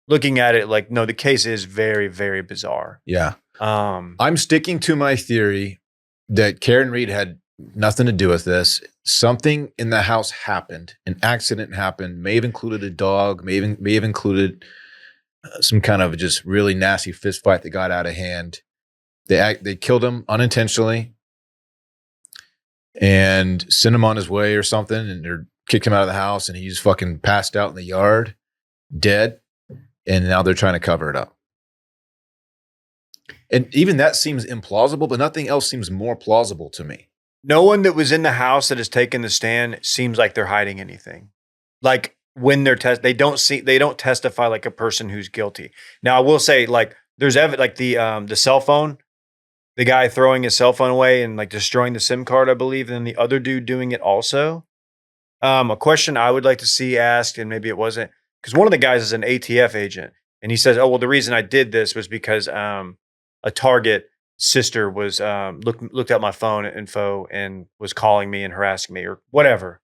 Looking at it like, no, the case is very, very bizarre. Yeah. I'm sticking to my theory that Karen Reed had nothing to do with this. Something in the house happened. An accident happened. May have included a dog. May have included some kind of just really nasty fist fight that got out of hand. They killed him unintentionally and sent him on his way or something, and they kicked him out of the house, and he just fucking passed out in the yard, dead. And now they're trying to cover it up. And even that seems implausible, but nothing else seems more plausible to me. no one that was in the house that has taken the stand seems like they're hiding anything. Like when they're they don't testify like a person who's guilty. Now I will say, like, there's like the cell phone, the guy throwing his cell phone away and like destroying the SIM card, I believe, and then the other dude doing it also. A question I would like to see asked, and maybe it wasn't, because one of the guys is an ATF agent, and he says, "Oh well, the reason I did this was because a target sister was looked at my phone info and was calling me and harassing me or whatever,"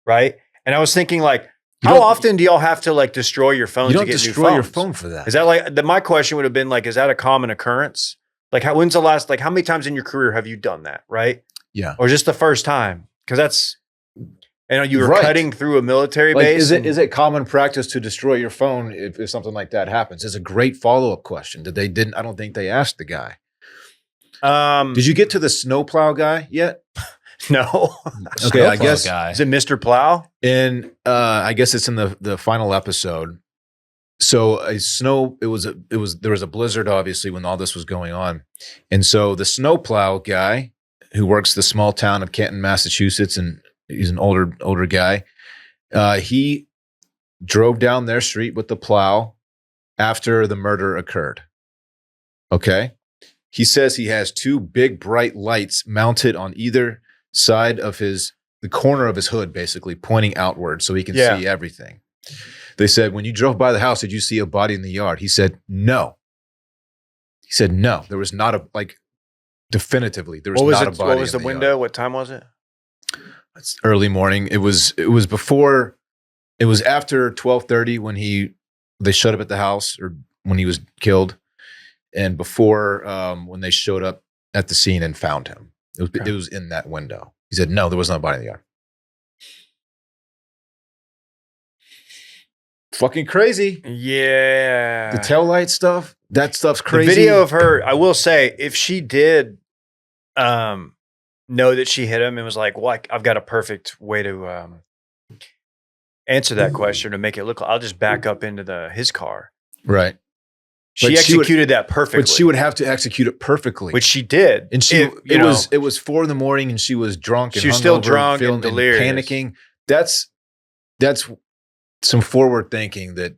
right? And I was thinking, like, how often do y'all have to like destroy your phones? You don't to get destroy new your phones? phone for that. Is that like my question would have been like, is that a common occurrence? Like, when's the last, like, how many times in your career have you done that, right? Yeah. Or just the first time? Because that's, you were Right. cutting through a military Like, base. is it common practice to destroy your phone if something like that happens? It's a great follow-up question that they didn't. I don't think they asked the guy. Did you get to the snowplow guy yet? No. Okay, I Snowplow guess guy. Is it Mr. Plow? in I guess it's in the final episode. So there was a blizzard obviously when all this was going on. And so the snowplow guy who works the small town of Canton, Massachusetts, and he's an older guy. He drove down their street with the plow after the murder occurred. Okay. He says he has two big bright lights mounted on either side of the corner of his hood, basically pointing outward so he can see everything. They said, when you drove by the house, did you see a body in the yard? He said, no. He said, no, there was not definitively, there was not a body. What was in the window? yard. What time was it? It's early morning. It was after 12:30 when they showed up at the house, or when he was killed, and before when they showed up at the scene and found him. It was in that window. He said, no, there was not a body in the yard. Fucking crazy. Yeah. The taillight stuff, that stuff's crazy. The video of her, I will say, if she did know that she hit him and was like, well, I've got a perfect way to answer that question to make it look, I'll just back up into his car. Right. She executed that perfectly. But she would have to execute it perfectly. Which she did. And it was 4 a.m. and she was drunk and she was still hungover drunk and delirious. Panicking. That's some forward thinking that,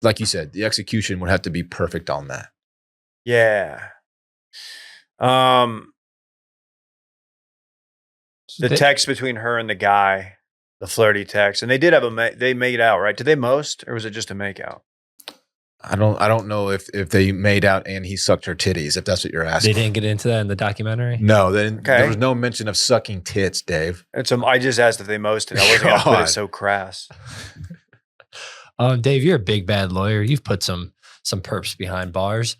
like you said, the execution would have to be perfect on that. Yeah. The text between her and the guy, the flirty text, and they did have they made out, right? Did they most, or was it just a make out? I don't know if they made out and he sucked her titties, if that's what you're asking. They didn't get into that in the documentary? No, there was no mention of sucking tits, Dave. I just asked if they mosted. I wasn't going to put it so crass. Dave, you're a big bad lawyer. You've put some perps behind bars.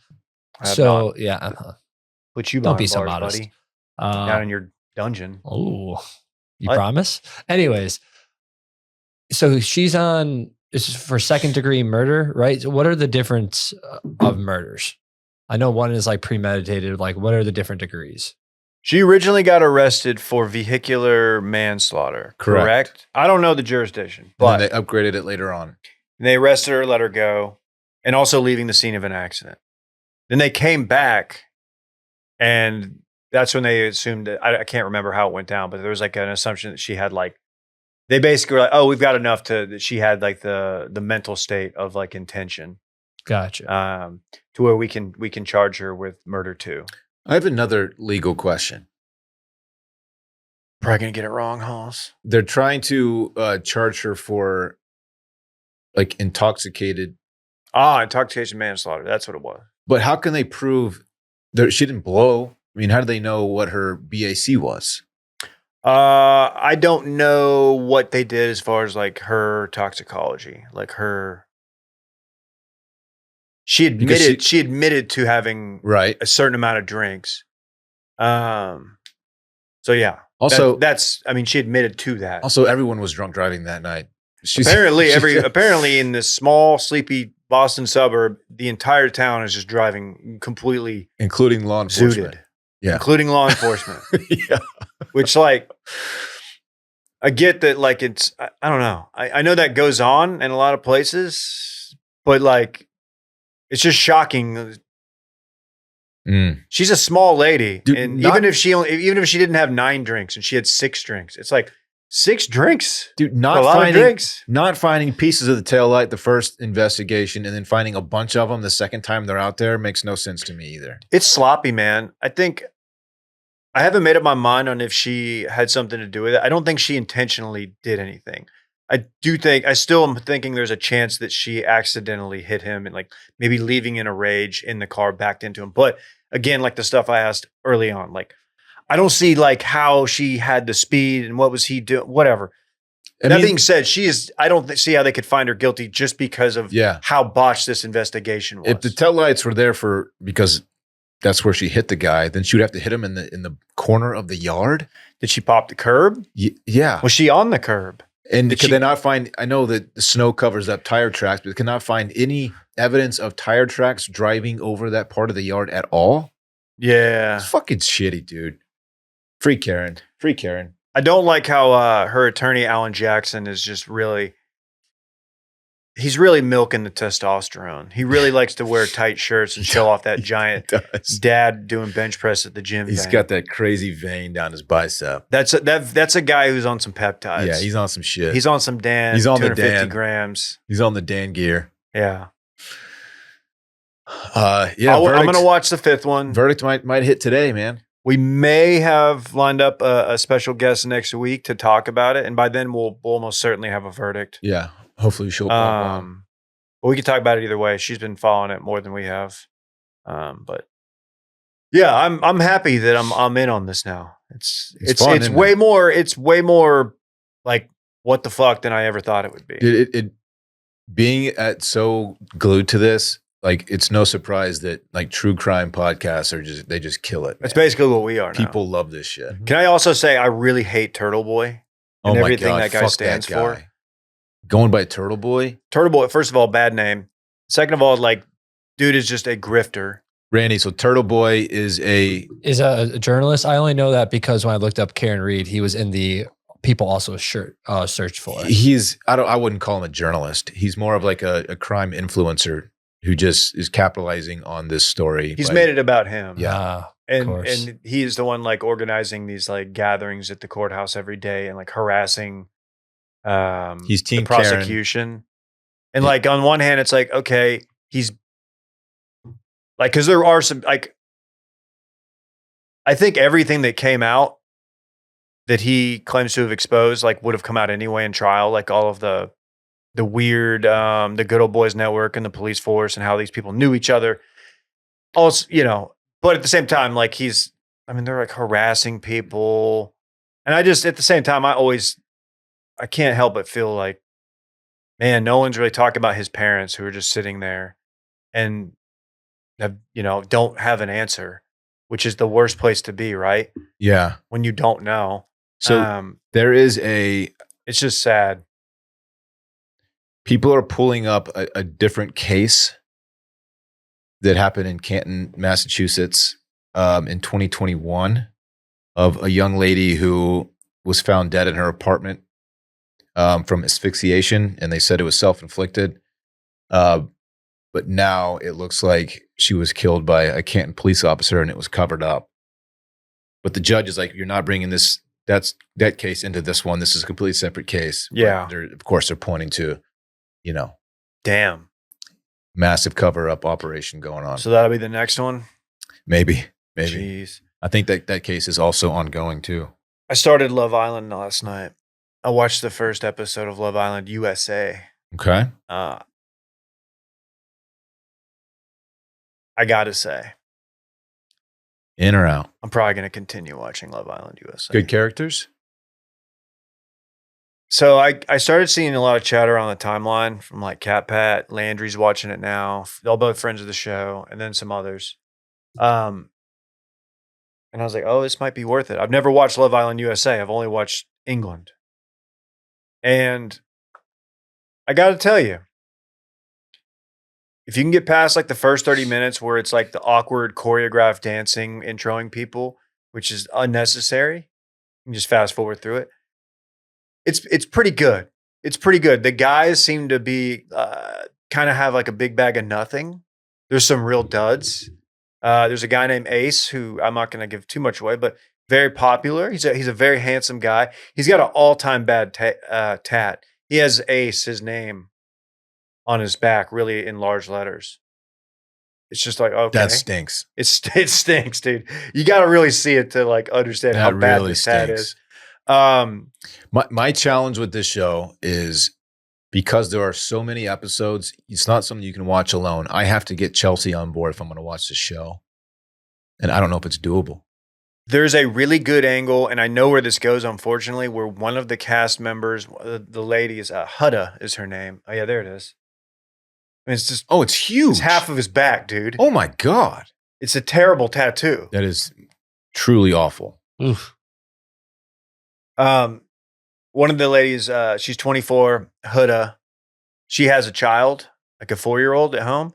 Not. Yeah. Put you Don't behind be so bars, modest. buddy. Down in your dungeon. Oh, you What? promise? Anyways, so she's on. This is for second degree murder, right? So what are the difference of murders? I know one is like premeditated. Like, what are the different degrees? She originally got arrested for vehicular manslaughter, correct? I don't know the jurisdiction, but And then they upgraded it later on. they arrested her, let her go, and also leaving the scene of an accident. Then they came back, and that's when they assumed that, I can't remember how it went down, but there was like an assumption that she had like, they basically were like, oh, we've got enough that she had like the mental state of like intention. Gotcha. To where we can charge her with murder too. I have another legal question. Probably gonna get it wrong, Hoss. They're trying to charge her for like intoxicated. Intoxication manslaughter. That's what it was. But how can they prove that she didn't blow? I mean, how do they know what her BAC was? I don't know what they did as far as like her toxicology, like her. She admitted to having Right. a certain amount of drinks. So yeah. Also, she admitted to that. Also, everyone was drunk driving that night. Apparently in this small, sleepy Boston suburb, the entire town is just driving completely including law enforcement. zooted. Yeah. Including law enforcement. Yeah. Which, like, I get that, like, it's, I don't know. I know that goes on in a lot of places, but, like, it's just shocking She's a small lady, Dude, and not- even if she didn't have 9 drinks and she had 6 drinks, it's like 6 drinks, Dude, a lot of drinks. not finding pieces of the taillight the first investigation and then finding a bunch of them the second time they're out there makes no sense to me either. It's sloppy, man. I think I haven't made up my mind on if she had something to do with it. I don't think she intentionally did anything. I still am thinking there's a chance that she accidentally hit him and like maybe leaving in a rage in the car backed into him. But again, like the stuff I asked early on, like I don't see like how she had the speed and what was he doing, whatever. That being said, I don't see how they could find her guilty just because of how botched this investigation was. If the taillights were there because that's where she hit the guy, then she would have to hit him in the corner of the yard. Did she pop the curb? Yeah. Was she on the curb? And could they not find, I know that the snow covers up tire tracks, but they cannot find any evidence of tire tracks driving over that part of the yard at all? Yeah. It's fucking shitty, dude. Free Karen. Free Karen. I don't like how her attorney, Alan Jackson, is just he's really milking the testosterone. He really likes to wear tight shirts and show off that giant dad doing bench press at the gym. He's got that crazy vein down his bicep. That's a guy who's on some peptides. Yeah, he's on some shit. He's on some Dan. He's on the 250 Dan. grams. He's on the Dan gear. Yeah. I'm going to watch the 5th one. Verdict might hit today, man. We may have lined up a special guest next week to talk about it. And by then we'll almost certainly have a verdict. Yeah. Hopefully she'll pop on. But we can talk about it either way. She's been following it more than we have. But yeah, I'm happy that I'm in on this now. It's fun, way more like what the fuck than I ever thought it would be. It being so glued to this, like it's no surprise that like true crime podcasts they just kill it. That's basically what we are now. People love this shit. Can I also say I really hate Turtle Boy and everything that guy stands for? Going by Turtle Boy? Turtle Boy, first of all, bad name. Second of all, like, dude is just a grifter. Randy, so Turtle Boy is a journalist. I only know that because when I looked up Karen Reed, he was in the people also search for. I wouldn't call him a journalist. He's more of like a crime influencer who just is capitalizing on this story. He's made it about him. Yeah. And he is the one like organizing these like gatherings at the courthouse every day and like harassing he's team the prosecution. Karen. And like on one hand, it's like, okay, he's like, cause there are some like, I think everything that came out that he claims to have exposed, like would have come out anyway in trial, like all of the weird, the Good Old Boys Network and the police force and how these people knew each other. Also, but at the same time, like they're like harassing people. And I just, at the same time, I can't help but feel like, man, no one's really talking about his parents who are just sitting there and have, don't have an answer, which is the worst place to be, right? Yeah. When you don't know. So it's just sad. People are pulling up a different case that happened in Canton, Massachusetts in 2021 of a young lady who was found dead in her apartment from asphyxiation, and they said it was self-inflicted. But now it looks like she was killed by a Canton police officer, and it was covered up. But the judge is like, you're not bringing that case into this one. This is a completely separate case. Yeah. Of course, they're pointing to, damn, massive cover-up operation going on. So that'll be the next one? Maybe. Jeez. I think that case is also ongoing too. I started Love Island last night. I watched the first episode of Love Island USA. Okay. I gotta say, in or out? I'm probably gonna continue watching Love Island USA. Good characters? So I started seeing a lot of chatter on the timeline from like Cat Pat, Landry's watching it now. They're both friends of the show, and then some others. And I was like, oh, this might be worth it. I've never watched Love Island USA. I've only watched England. And I got to tell you, if you can get past like the first 30 minutes where it's like the awkward choreographed dancing, introing people, which is unnecessary, you can just fast forward through it. It's pretty good. It's pretty good. The guys seem to be kind of have like a big bag of nothing. There's some real duds. There's a guy named Ace who I'm not going to give too much away, but very popular. He's a very handsome guy. He's got an all-time bad tat. He has Ace, his name, on his back, really in large letters. It's just like, okay. That stinks. It stinks, dude. You got to really see it to like understand how bad really this tat stinks. is. My challenge with this show is because there are so many episodes, it's not something you can watch alone. I have to get Chelsea on board if I'm going to watch this show. And I don't know if it's doable. There's a really good angle, and I know where this goes, unfortunately, where one of the cast members, the lady is, Hudda is her name. Oh, yeah, there it is. I mean, it's just, it's huge. it's half of his back, dude. Oh my God. It's a terrible tattoo. That is truly awful. Oof. One of the ladies, she's 24, Hudda. She has a child, like a 4-year-old at home.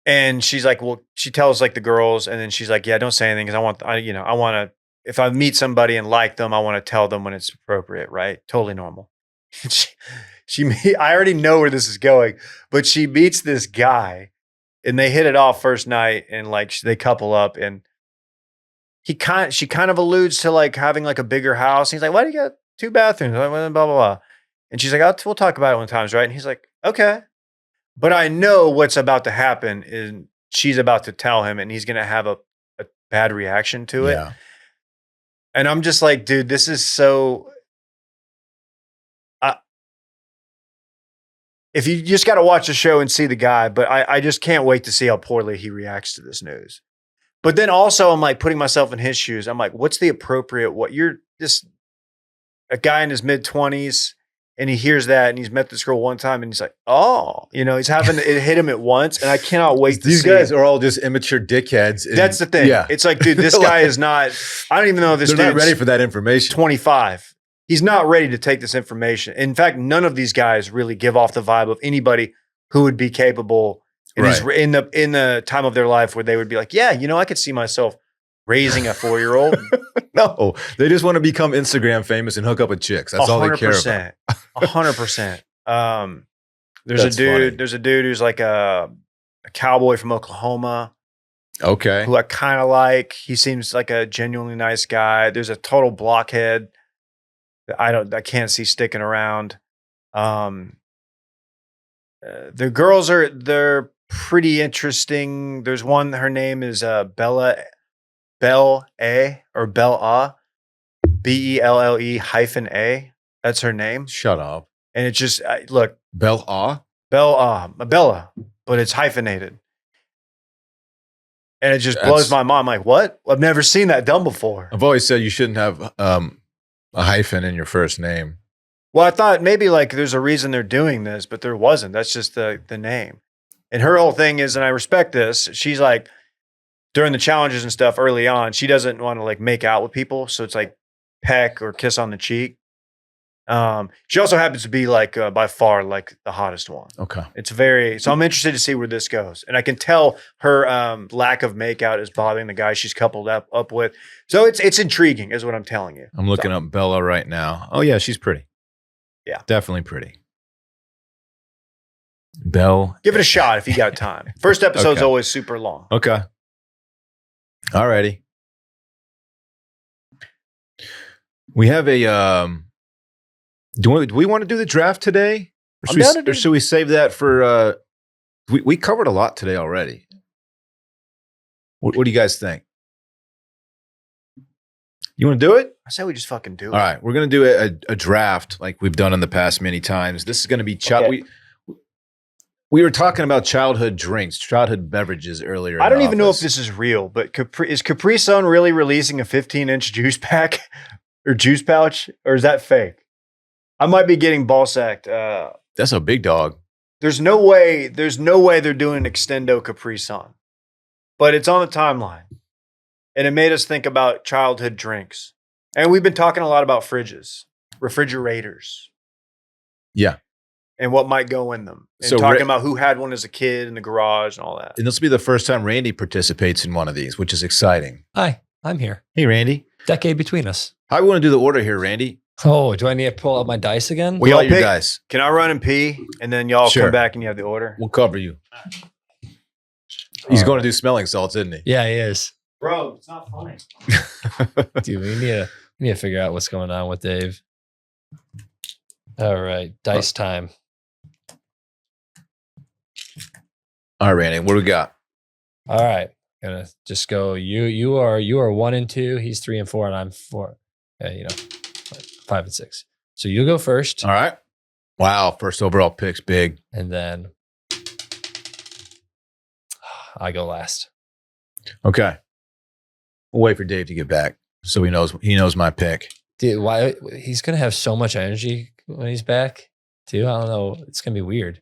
And she's like, well, she tells like the girls, and then she's like, yeah, don't say anything because I want to, if I meet somebody and like them, I want to tell them when it's appropriate, right? Totally normal. I already know where this is going, but she meets this guy and they hit it off first night and like they couple up and she kind of alludes to like having like a bigger house. He's like, why do you got 2 bathrooms? Blah, blah, blah. And she's like, we'll talk about it when time's right. And he's like, okay. But I know what's about to happen is she's about to tell him and he's going to have a bad reaction to it. Yeah. And I'm just like, dude, this is so... if you just got to watch the show and see the guy, but I just can't wait to see how poorly he reacts to this news. But then also I'm like putting myself in his shoes. I'm like, what's the appropriate, you're just a guy in his mid-20s and he hears that and he's met this girl one time and he's like, oh, he's having it hit him at once. And I cannot wait to see. These guys are all just immature dickheads. That's the thing. Yeah. It's like, dude, this guy is not, I don't even know if this They're dude's not ready for that information. 25. He's not ready to take this information. In fact, none of these guys really give off the vibe of anybody who would be capable in the time of their life where they would be like, yeah, I could see myself raising a 4-year-old. No, they just want to become Instagram famous and hook up with chicks. That's all they care about. 100%. There's a dude who's like a cowboy from Oklahoma. Okay. Who I kind of like. He seems like a genuinely nice guy. There's a total blockhead that I can't see sticking around. The girls they're pretty interesting. There's one, her name is Bella A. Belle-A. That's her name. Shut up. And it's just, look. Bella, but it's hyphenated. And it just blows my mind. I'm like, what? I've never seen that done before. I've always said you shouldn't have a hyphen in your first name. Well, I thought maybe like there's a reason they're doing this, but there wasn't. That's just the name. And her whole thing is, and I respect this, she's like, during the challenges and stuff early on, she doesn't want to like make out with people. So it's like peck or kiss on the cheek. She also happens to be like by far like the hottest one. Okay. So I'm interested to see where this goes. And I can tell her lack of makeout is bothering the guy she's coupled up with. So it's intriguing is what I'm telling you. I'm looking up Bella right now. Oh yeah, she's pretty. Yeah. Definitely pretty. Belle. Give it a shot if you got time. First episode's always super long. Okay. Alrighty. We have a do we want to do the draft today? Or should we save that for we covered a lot today already. What do you guys think? You want to do it? I say we just fucking do it. All right. We're going to do a draft like we've done in the past many times. This is going to be we were talking about childhood drinks, childhood beverages earlier. I don't even know if this is real, but is Capri Sun really releasing a 15-inch juice pack or juice pouch, or is that fake? I might be getting ball sacked. That's a big dog. There's no way they're doing Extendo Capri Sun, but it's on the timeline. And it made us think about childhood drinks. And we've been talking a lot about fridges, refrigerators. Yeah. And what might go in them. And So talking about who had one as a kid in the garage and all that. And this will be the first time Randy participates in one of these, which is exciting. Hi, I'm here. Hey, Randy. Decade between us. How do we want to do the order here, Randy? Oh, do I need to pull out my dice again? We Y'all all your pick- dice. Can I run and pee? And then y'all Sure. come back and you have the order? We'll cover you. He's going to do smelling salts, isn't he? Yeah, he is. Bro, it's not funny. Dude, we need to figure out what's going on with Dave. All right, dice time. All right, Randy, what do we got? All right, gonna just go. You are 1 and 2. He's 3 and 4, and I'm 4. 5 and 6. So you go first. All right. Wow, first overall pick's big. And then I go last. Okay. We'll wait for Dave to get back so he knows my pick. Dude, why he's gonna have so much energy when he's back, too. I don't know. It's gonna be weird.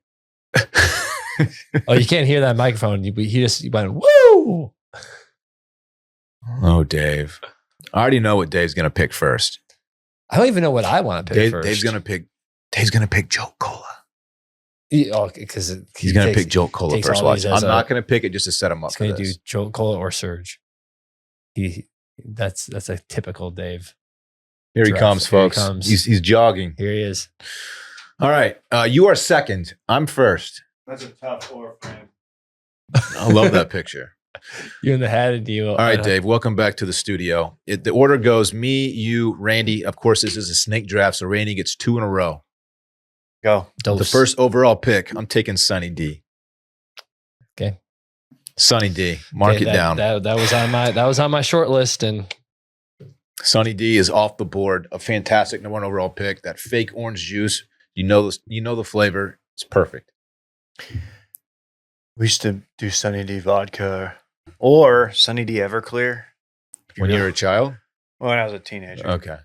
Oh, you can't hear that microphone. He just went, woo! Oh, Dave. I already know what Dave's gonna pick first. I don't even know what I want to pick first. Dave's gonna pick Jolt Cola. Because He's gonna pick Jolt Cola first. Watch. I'm not gonna pick it just to set him up. He's gonna do Jolt Cola or Surge. That's a typical Dave. Here he comes, folks. He's jogging. Here he is. All right. You are second. I'm first. That's a tough or frame. I love that picture. You in the hat and you. All right, Dave. Welcome back to the studio. The order goes me, you, Randy. Of course, this is a snake draft, so Randy gets 2 in a row. Go. The first overall pick, I'm taking Sunny D. Okay. Sunny D. Mark it down. That was on my short list, and Sunny D is off the board. A fantastic #1 overall pick. That fake orange juice. You know the flavor. It's perfect. We used to do Sunny D vodka or Sunny D Everclear. When you were a child? When I was a teenager. Okay.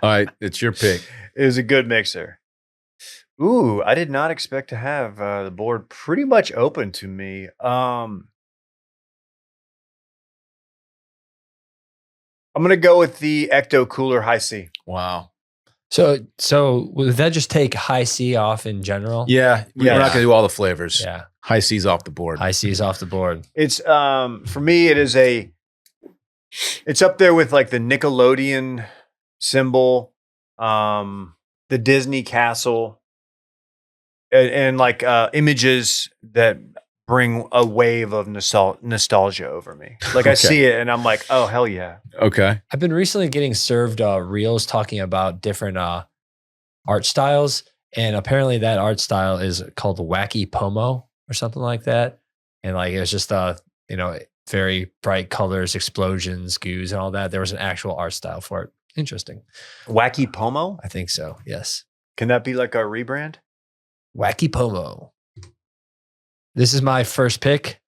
All right, it's your pick. It was a good mixer. Ooh, I did not expect to have the board pretty much open to me. I'm going to go with the Ecto Cooler High C. Wow. So would that just take High C off in general? Yeah. We're not going to do all the flavors. Yeah. High C's off the board. High C is off the board. It's for me, it's up there with like the Nickelodeon symbol, the Disney castle, and like images that bring a wave of nostalgia over me. Like I see it and I'm like, oh, hell yeah. Okay. I've been recently getting served reels talking about different art styles. And apparently that art style is called Wacky Pomo or something like that. And like, it was just, very bright colors, explosions, goos and all that. There was an actual art style for it. Interesting. Wacky Pomo? I think so. Yes. Can that be like a rebrand? Wacky Pomo. This is my first pick.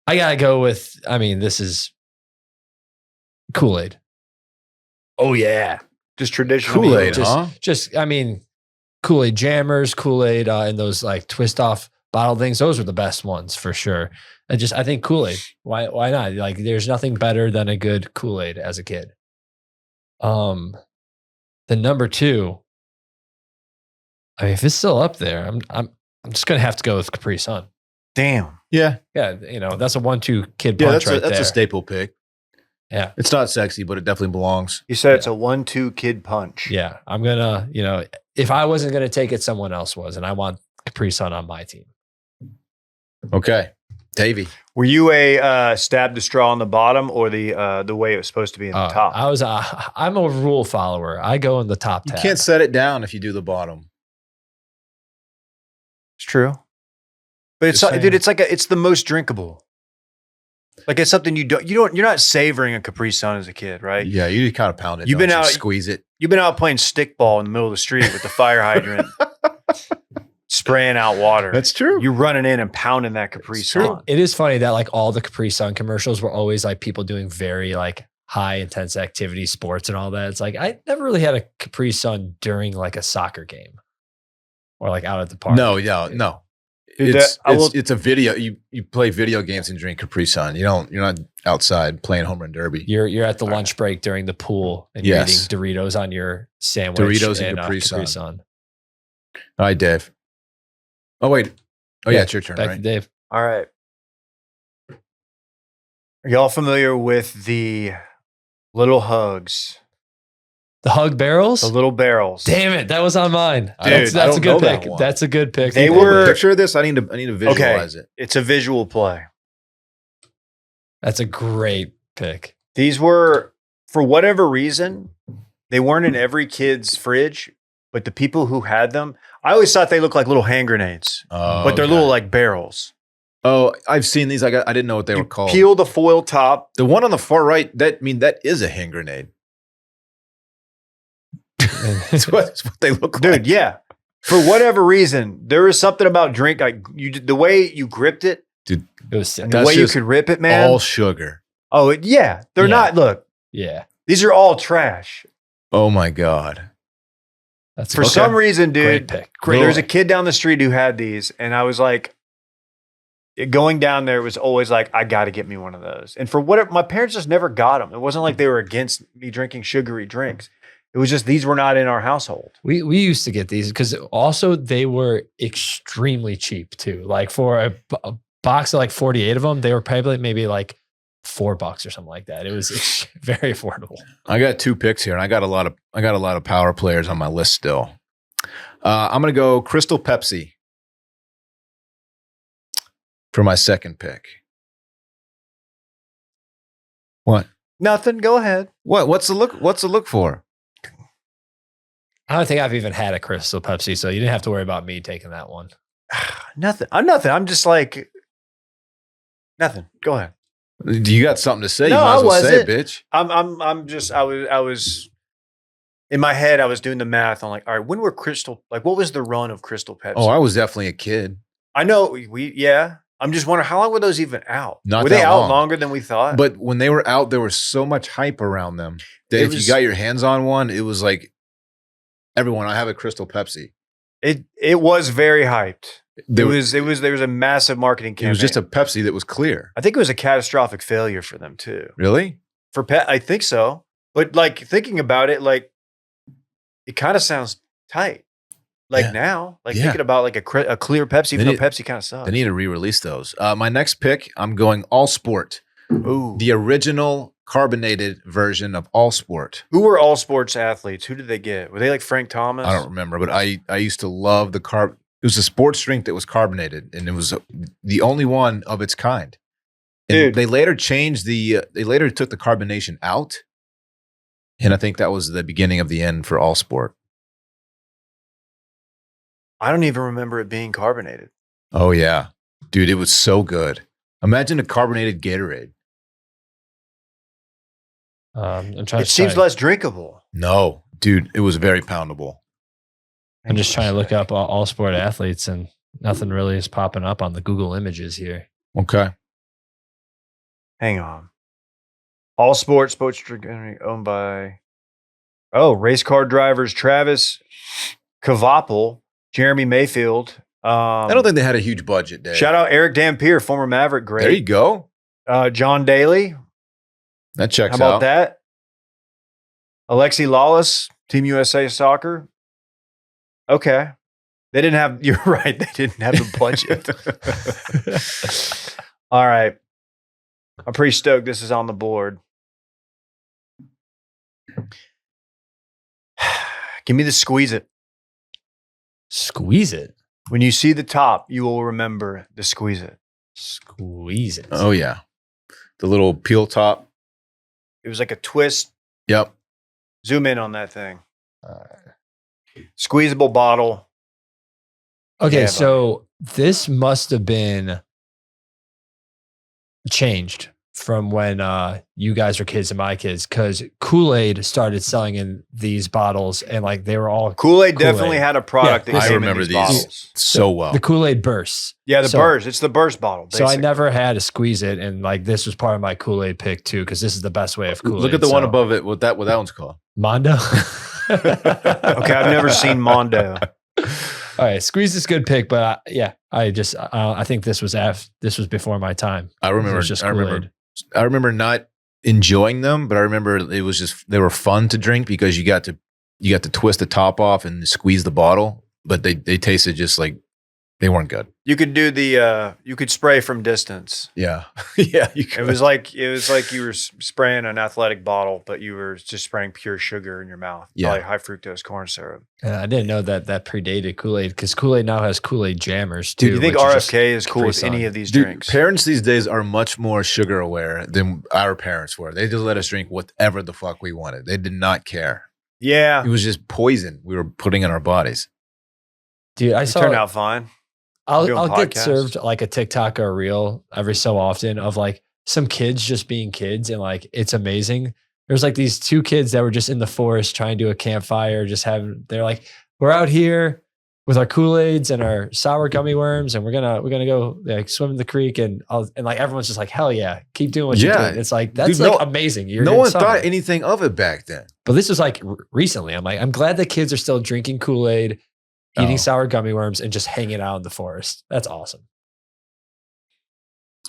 I got to go with, this is Kool-Aid. Oh, yeah. Just traditional Kool-Aid, Kool-Aid jammers, Kool-Aid, and those like twist off bottle things. Those were the best ones for sure. I think Kool-Aid. Why not? Like, there's nothing better than a good Kool-Aid as a kid. The number 2. If it's still up there, I'm just gonna have to go with Capri Sun. Damn. Yeah. Yeah, that's a 1-2 kid punch right there. That's a staple pick. Yeah. It's not sexy, but it definitely belongs. You said it's a 1-2 kid punch. Yeah. I'm gonna, if I wasn't gonna take it, someone else was, and I want Capri Sun on my team. Okay. Davey. Were you a stab the straw on the bottom or the way it was supposed to be in the top? I'm a rule follower. I go in the top tab. You can't set it down if you do the bottom. It's true. But it's the most drinkable. Like it's something you're not savoring a Capri Sun as a kid, right? Yeah, you kind of pound it. You've been out, squeeze it. You've been out playing stickball in the middle of the street with the fire hydrant, spraying out water. That's true. You're running in and pounding that Capri Sun. It is funny that like all the Capri Sun commercials were always like people doing very like high intense activity, sports and all that. It's like I never really had a Capri Sun during like a soccer game or like out at the park. No. It's a video. You play video games and drink Capri Sun. You're not outside playing home run derby. You're at the lunch break during the pool and you're eating Doritos on your sandwich. Doritos and Capri Sun. All right, Dave. Oh wait. Oh yeah, it's your turn. Back right? to Dave. All right. Are y'all familiar with the Little Hugs The Hug barrels? The little barrels. Damn it. That was on mine. Dude, That's I a don't good know that pick. one. That's a good pick. They You have a were- picture of this? I need to visualize it. It's a visual play. That's a great pick. These were, for whatever reason, they weren't in every kid's fridge, but the people who had them, I always thought they looked like little hand grenades, but they're okay. little like barrels. Oh, I've seen these. I didn't know what they You were called. peel the foil top. The one on the far right, that is a hand grenade. That's what they look Dude, like. yeah. For whatever reason, there was something about drink, like the way you gripped it, It was sick. and the That's way you just could rip it, man. All sugar. Yeah. They're Yeah. not, look, Yeah. these are all trash. Oh my God. That's For okay. some reason, Great dude, pick. there was a kid down the street who had these, and I was like, going down there was always like, I got to get me one of those. And for whatever, my parents just never got them. It wasn't like they were against me drinking sugary drinks. It was just these were not in our household. We used to get these because also they were extremely cheap too. Like for a box of like 48 of them, they were probably maybe like $4 or something like that. It was very affordable. I got 2 picks here, and I got a lot of power players on my list still. I'm gonna go Crystal Pepsi for my second pick. What? Nothing. Go ahead. What? What's the look for? I don't think I've even had a Crystal Pepsi, so you didn't have to worry about me taking that one. Nothing. I'm nothing. I'm just like nothing. Go ahead. Do you got something to say? No, you might I as well say it, wasn't. bitch. I'm just. I was in my head. I was doing the math on like, all right, when were Crystal? Like, what was the run of Crystal Pepsi? Oh, I was definitely a kid. I know yeah. I'm just wondering how long were those even out? Not were they that out long. longer than we thought? But when they were out, there was so much hype around them that It if was- you got your hands on one, it was like, everyone, I have a Crystal Pepsi. it was very hyped. There There was a massive marketing campaign. It was just a Pepsi that was clear. I think it was a catastrophic failure for them too. Really? For pet, I think so. But like thinking about it, like it kind of sounds tight. Like Yeah. now, like Yeah. thinking about like a clear Pepsi, even They though Pepsi kind of sucks. They need to re-release those. My next pick, I'm going All Sport, Ooh. the original carbonated version of All Sport. Who were all sports athletes? Who did they get? Were they like Frank Thomas? I don't remember, but I used to love the carb. It was a sports drink that was carbonated, and it was the only one of its kind. And Dude. they later changed they later took the carbonation out, and I think that was the beginning of the end for All Sport. I don't even remember it being carbonated. Oh yeah, dude, it was so good. Imagine a carbonated Gatorade. I'm trying. It seems less drinkable. No, dude, it was very poundable. I'm just trying to look up all sport athletes, and nothing really is popping up on the Google images here. Okay. Hang on. All sports drink owned by race car drivers Travis Kvapil, Jeremy Mayfield. I don't think they had a huge budget, Dave. Shout out Eric Dampier, former Maverick There you great. go. John Daly. That checks How about out. that? Alexi Lawless, Team USA Soccer. Okay. They didn't have, you're right, they didn't have the budget. All right. I'm pretty stoked this is on the board. Give me the squeeze it. Squeeze it. When you see the top, you will remember the squeeze it. Squeeze it. Oh yeah, the little peel top. It was like a twist. Yep. Zoom in on that thing. Squeezable bottle. Okay, Yeah, so this must have been changed from when you guys were kids and my kids, because Kool-Aid started selling in these bottles, and like they were all Kool-Aid Kool-Aid. definitely had a product Yeah, that I came in remember these. bottles. So well. the Kool-Aid bursts. Yeah, the So- burst. It's the burst bottle. So I basically. never had to squeeze it, and like this was part of my Kool-Aid pick too, because this is the best way of Kool-Aid. Look at the one so- above it. What that one's called? Mondo. Okay, I've never seen Mondo. All right, squeeze is a good pick, but I think this was before my time. I remember. It was just I remember. Kool-Aid. I remember not enjoying them, but I remember it was just they were fun to drink because you got to twist the top off and squeeze the bottle, but they tasted just like They weren't good. You could do you could spray from distance. Yeah. Yeah. You could. It was like you were spraying an athletic bottle, but you were just spraying pure sugar in your mouth. Yeah. Like high fructose corn syrup. I didn't know that predated Kool-Aid because Kool-Aid now has Kool-Aid jammers too. Dude, you think which just RFK is cool with Capri any Sun. of these Dude, drinks? parents these days are much more sugar aware than our parents were. They just let us drink whatever the fuck we wanted. They did not care. Yeah. It was just poison we were putting in our bodies. Dude, I It saw. turned out fine. doing I'll get podcasts. served like a TikTok or a reel every so often of like some kids just being kids, and like it's amazing. There's like these 2 kids that were just in the forest trying to do a campfire, they're like, we're out here with our Kool-Aids and our sour gummy worms, and we're gonna go like swim in the creek, and like everyone's just like, hell yeah, keep doing what you're Yeah. doing. It's like that's Dude, like no- amazing. You're No in one summer. thought anything of it back then. But this was like recently. I'm like, I'm glad that kids are still drinking Kool-Aid, eating Oh. sour gummy worms, and just hanging out in the forest. That's awesome.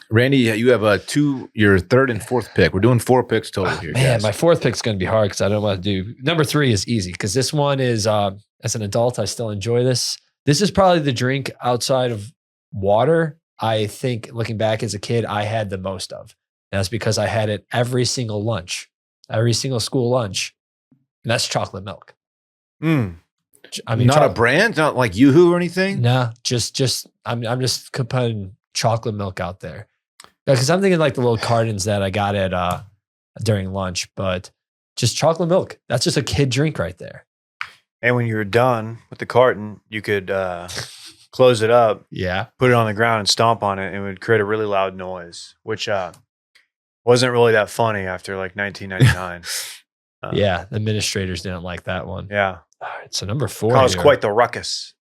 Randy, you have your 3rd and 4th pick. We're doing 4 picks total here, Man, guys. my 4th pick's going to be hard because I don't want to do. Number 3 is easy because this one is, as an adult, I still enjoy this. This is probably the drink outside of water, I think, looking back as a kid, I had the most of. And that's because I had it every single lunch, every single school lunch. And that's chocolate milk. Mm. I mean, not a brand, not like Yoo-Hoo or anything. No, just I'm just putting chocolate milk out there. Because I'm thinking like the little cartons that I got at during lunch, but just chocolate milk. That's just a kid drink right there. And when you were done with the carton, you could close it up, Yeah. put it on the ground, and stomp on it, and it would create a really loud noise, which wasn't really that funny after like 1999. Yeah. The administrators didn't like that one. Yeah, All right. So number 4. caused here. quite the ruckus.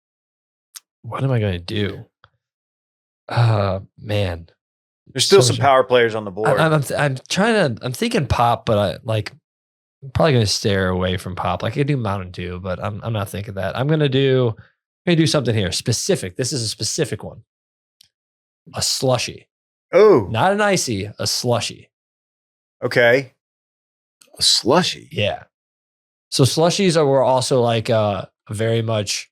What am I going to do? Man. There's still So some much- power players on the board. I'm I'm thinking pop, but I'm probably going to stare away from pop. Like I could do Mountain Dew, but I'm not thinking that. I'm going to do something here specific. This is a specific one. A slushy, Oh, not an icy, a slushy. okay. A slushy. Yeah. So slushies were also like very much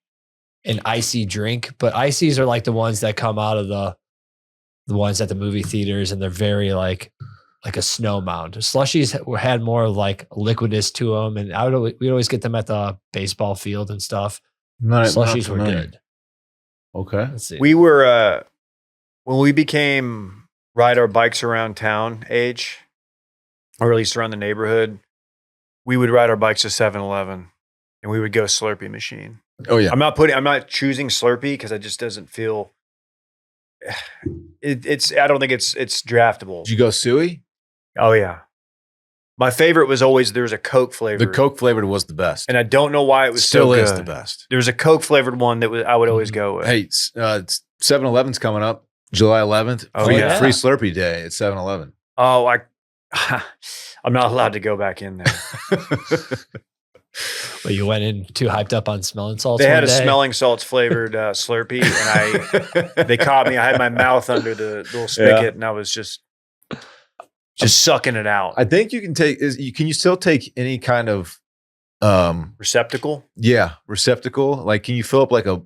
an icy drink, but ices are like the ones that come out of the ones at the movie theaters, and they're very like a snow mound. Slushies had more like liquidness to them, and we'd always get them at the baseball field and stuff. Slushies were good. Okay. Let's see. We were when we became ride our bikes around town age, or at least around the neighborhood. We would ride our bikes to 7-Eleven, and we would go Slurpee machine. Oh yeah. I'm not choosing Slurpee because it just doesn't feel. I don't think it's draftable. Did you go Suey? Oh yeah, my favorite was always there was a Coke flavor. The Coke flavored was the best. and I don't know why it was Still so is good. the best. There was a Coke flavored one that I would always go with. Hey, 7-Eleven's coming up July 11th. Oh, free, yeah. free Slurpee day at 7-Eleven. Oh, I'm not allowed to go back in there. But you went in too hyped up on smelling salts. They one had a day? smelling salts flavored Slurpee, and they caught me. I had my mouth under the little spigot, and I was just sucking it out. I think you can take. Can you still take any kind of Receptacle. receptacle? Like, can you fill up like a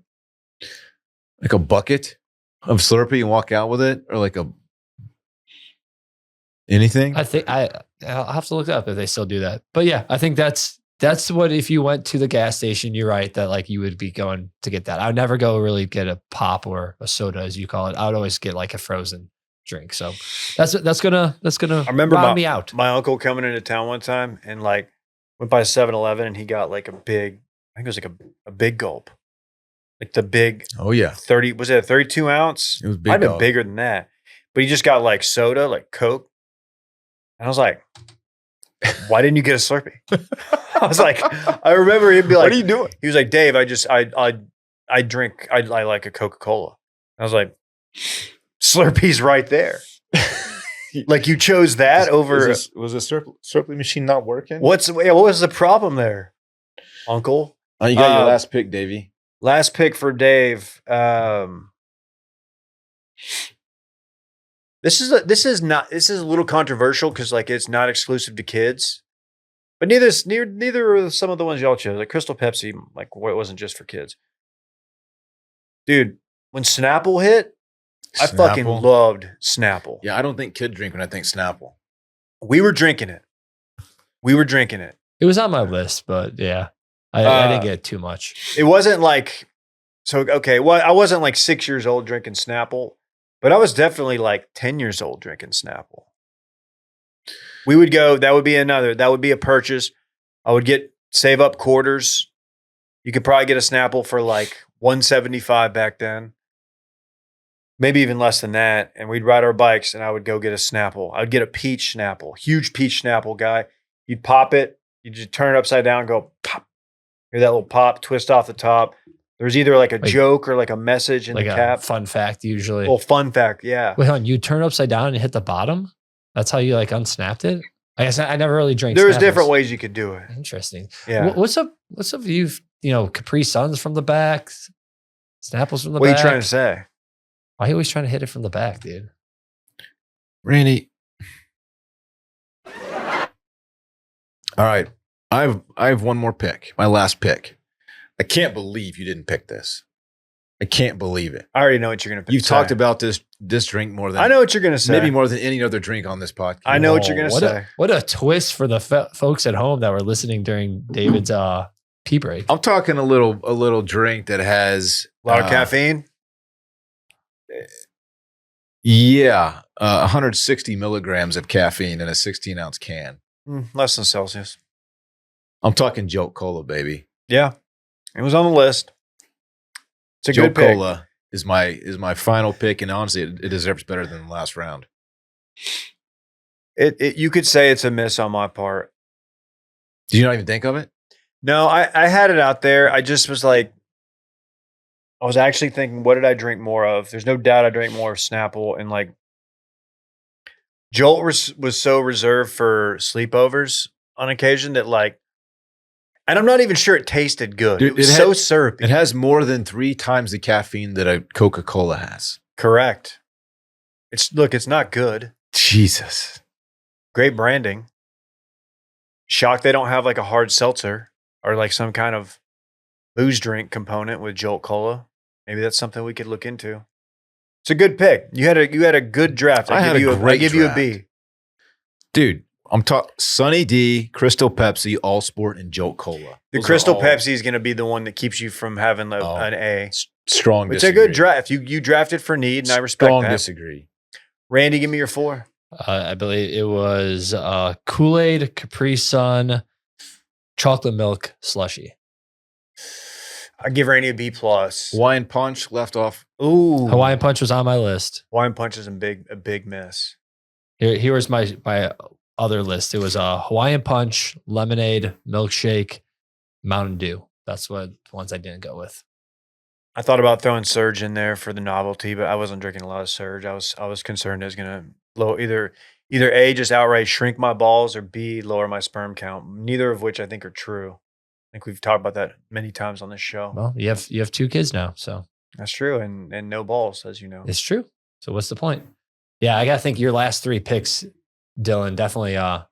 bucket of Slurpee and walk out with it, or like anything? I think I'll have to look up if they still do that. But yeah, I think that's what, if you went to the gas station, you're right that like you would be going to get that. I would never go really get a pop or a soda, as you call it. I would always get like a frozen drink. So that's gonna I remember round me out. my uncle coming into town one time and like went by 7-Eleven and he got like I think it was like a big gulp, like the big Oh yeah, 30. Was it a 32 ounce? it was big. Might have been dog. bigger than that, but he just got like soda, like Coke. And I was like, why didn't you get a Slurpee? I was like, I remember him be like, What are you doing? he was like, Dave, I like a Coca-Cola. I was like, Slurpee's right there. Like you chose that over. Was the Slurpee machine not working? What was the problem there, Uncle? You got your Uh, last pick, Davey. Last pick for Dave. This is a little controversial because like it's not exclusive to kids, but neither are some of the ones y'all chose. Like Crystal Pepsi, like it wasn't just for kids. Dude, when Snapple hit, I fucking Snapple? loved Snapple. Yeah, I don't think kid drink when I think Snapple. We were drinking it. It was on my list, but yeah, I didn't get too much. It wasn't like, so, okay, well, I wasn't like 6 years old drinking Snapple, but I was definitely like 10 years old drinking Snapple. We would go, that would be a purchase. I would save up quarters. You could probably get a Snapple for like $1.75 back then. Maybe even less than that. And we'd ride our bikes and I would go get a Snapple. I would get a peach Snapple, huge peach Snapple guy. You'd pop it, you just turn it upside down, go pop. Hear that little pop, twist off the top. There's either like a joke or like a message in Like the a cap. fun fact, usually. Well, fun fact, yeah. Wait, hold on, you turn it upside down and hit the bottom? That's how you like unsnapped it? I guess I never really drank There's Snapples. different ways you could do it. Interesting. Yeah. What's up with you, Capri Suns from the back, Snapples from the What back? are you trying to say? Why are you always trying to hit it from the back, dude? Randy. All right. I have one more pick. My last pick. I can't believe you didn't pick this. I can't believe it. I already know what you're going to You've talked about this drink more than I know what you're going to say. maybe more than any other drink on this podcast. I know what you're going to What say. what a twist for the folks at home that were listening during David's pee break. I'm talking a little drink that has A lot of caffeine. Yeah, 160 milligrams of caffeine in a 16-ounce can. Less than Celsius. I'm talking Jolt Cola, baby. Yeah. It was on the list. It's a Jolt good pick. Cola is my final pick, and honestly, it deserves better than the last round. You could say it's a miss on my part. Did you not even think of it? No, I had it out there. I just was like, I was actually thinking, what did I drink more of? There's no doubt I drank more of Snapple. And like, Jolt was so reserved for sleepovers on occasion that like, and I'm not even sure it tasted good. Dude, it was so syrupy. It has more than 3 times the caffeine that a Coca-Cola has. Correct. It's not good. Jesus. Great branding. Shocked they don't have like a hard seltzer or like some kind of booze drink component with Jolt Cola. Maybe that's something we could look into. It's a good pick. You had a good draft. I give you a B. Dude, I'm talking Sunny D, Crystal Pepsi, All Sport, and Jolt Cola. The Crystal Pepsi is going to be the one that keeps you from having an A. Strong It's disagree. a good draft. You drafted for need, and I respect Strong that. disagree. Randy, give me your 4. I believe it was Kool-Aid, Capri Sun, chocolate milk slushy. I give Randy a B+. Hawaiian Punch left off. Ooh, Hawaiian Punch was on my list. Hawaiian Punch is a big miss. Here was my other list. It was Hawaiian Punch, lemonade, milkshake, Mountain Dew. That's what the ones I didn't go with. I thought about throwing Surge in there for the novelty, but I wasn't drinking a lot of Surge. I was concerned it was going to either A, just outright shrink my balls, or B, lower my sperm count. Neither of which I think are true. I think we've talked about that many times on this show. Well, you have 2 kids now, so That's true, and no balls, as you know. it's true. So what's the point? Yeah, I gotta think your last 3 picks, Dylan, definitely a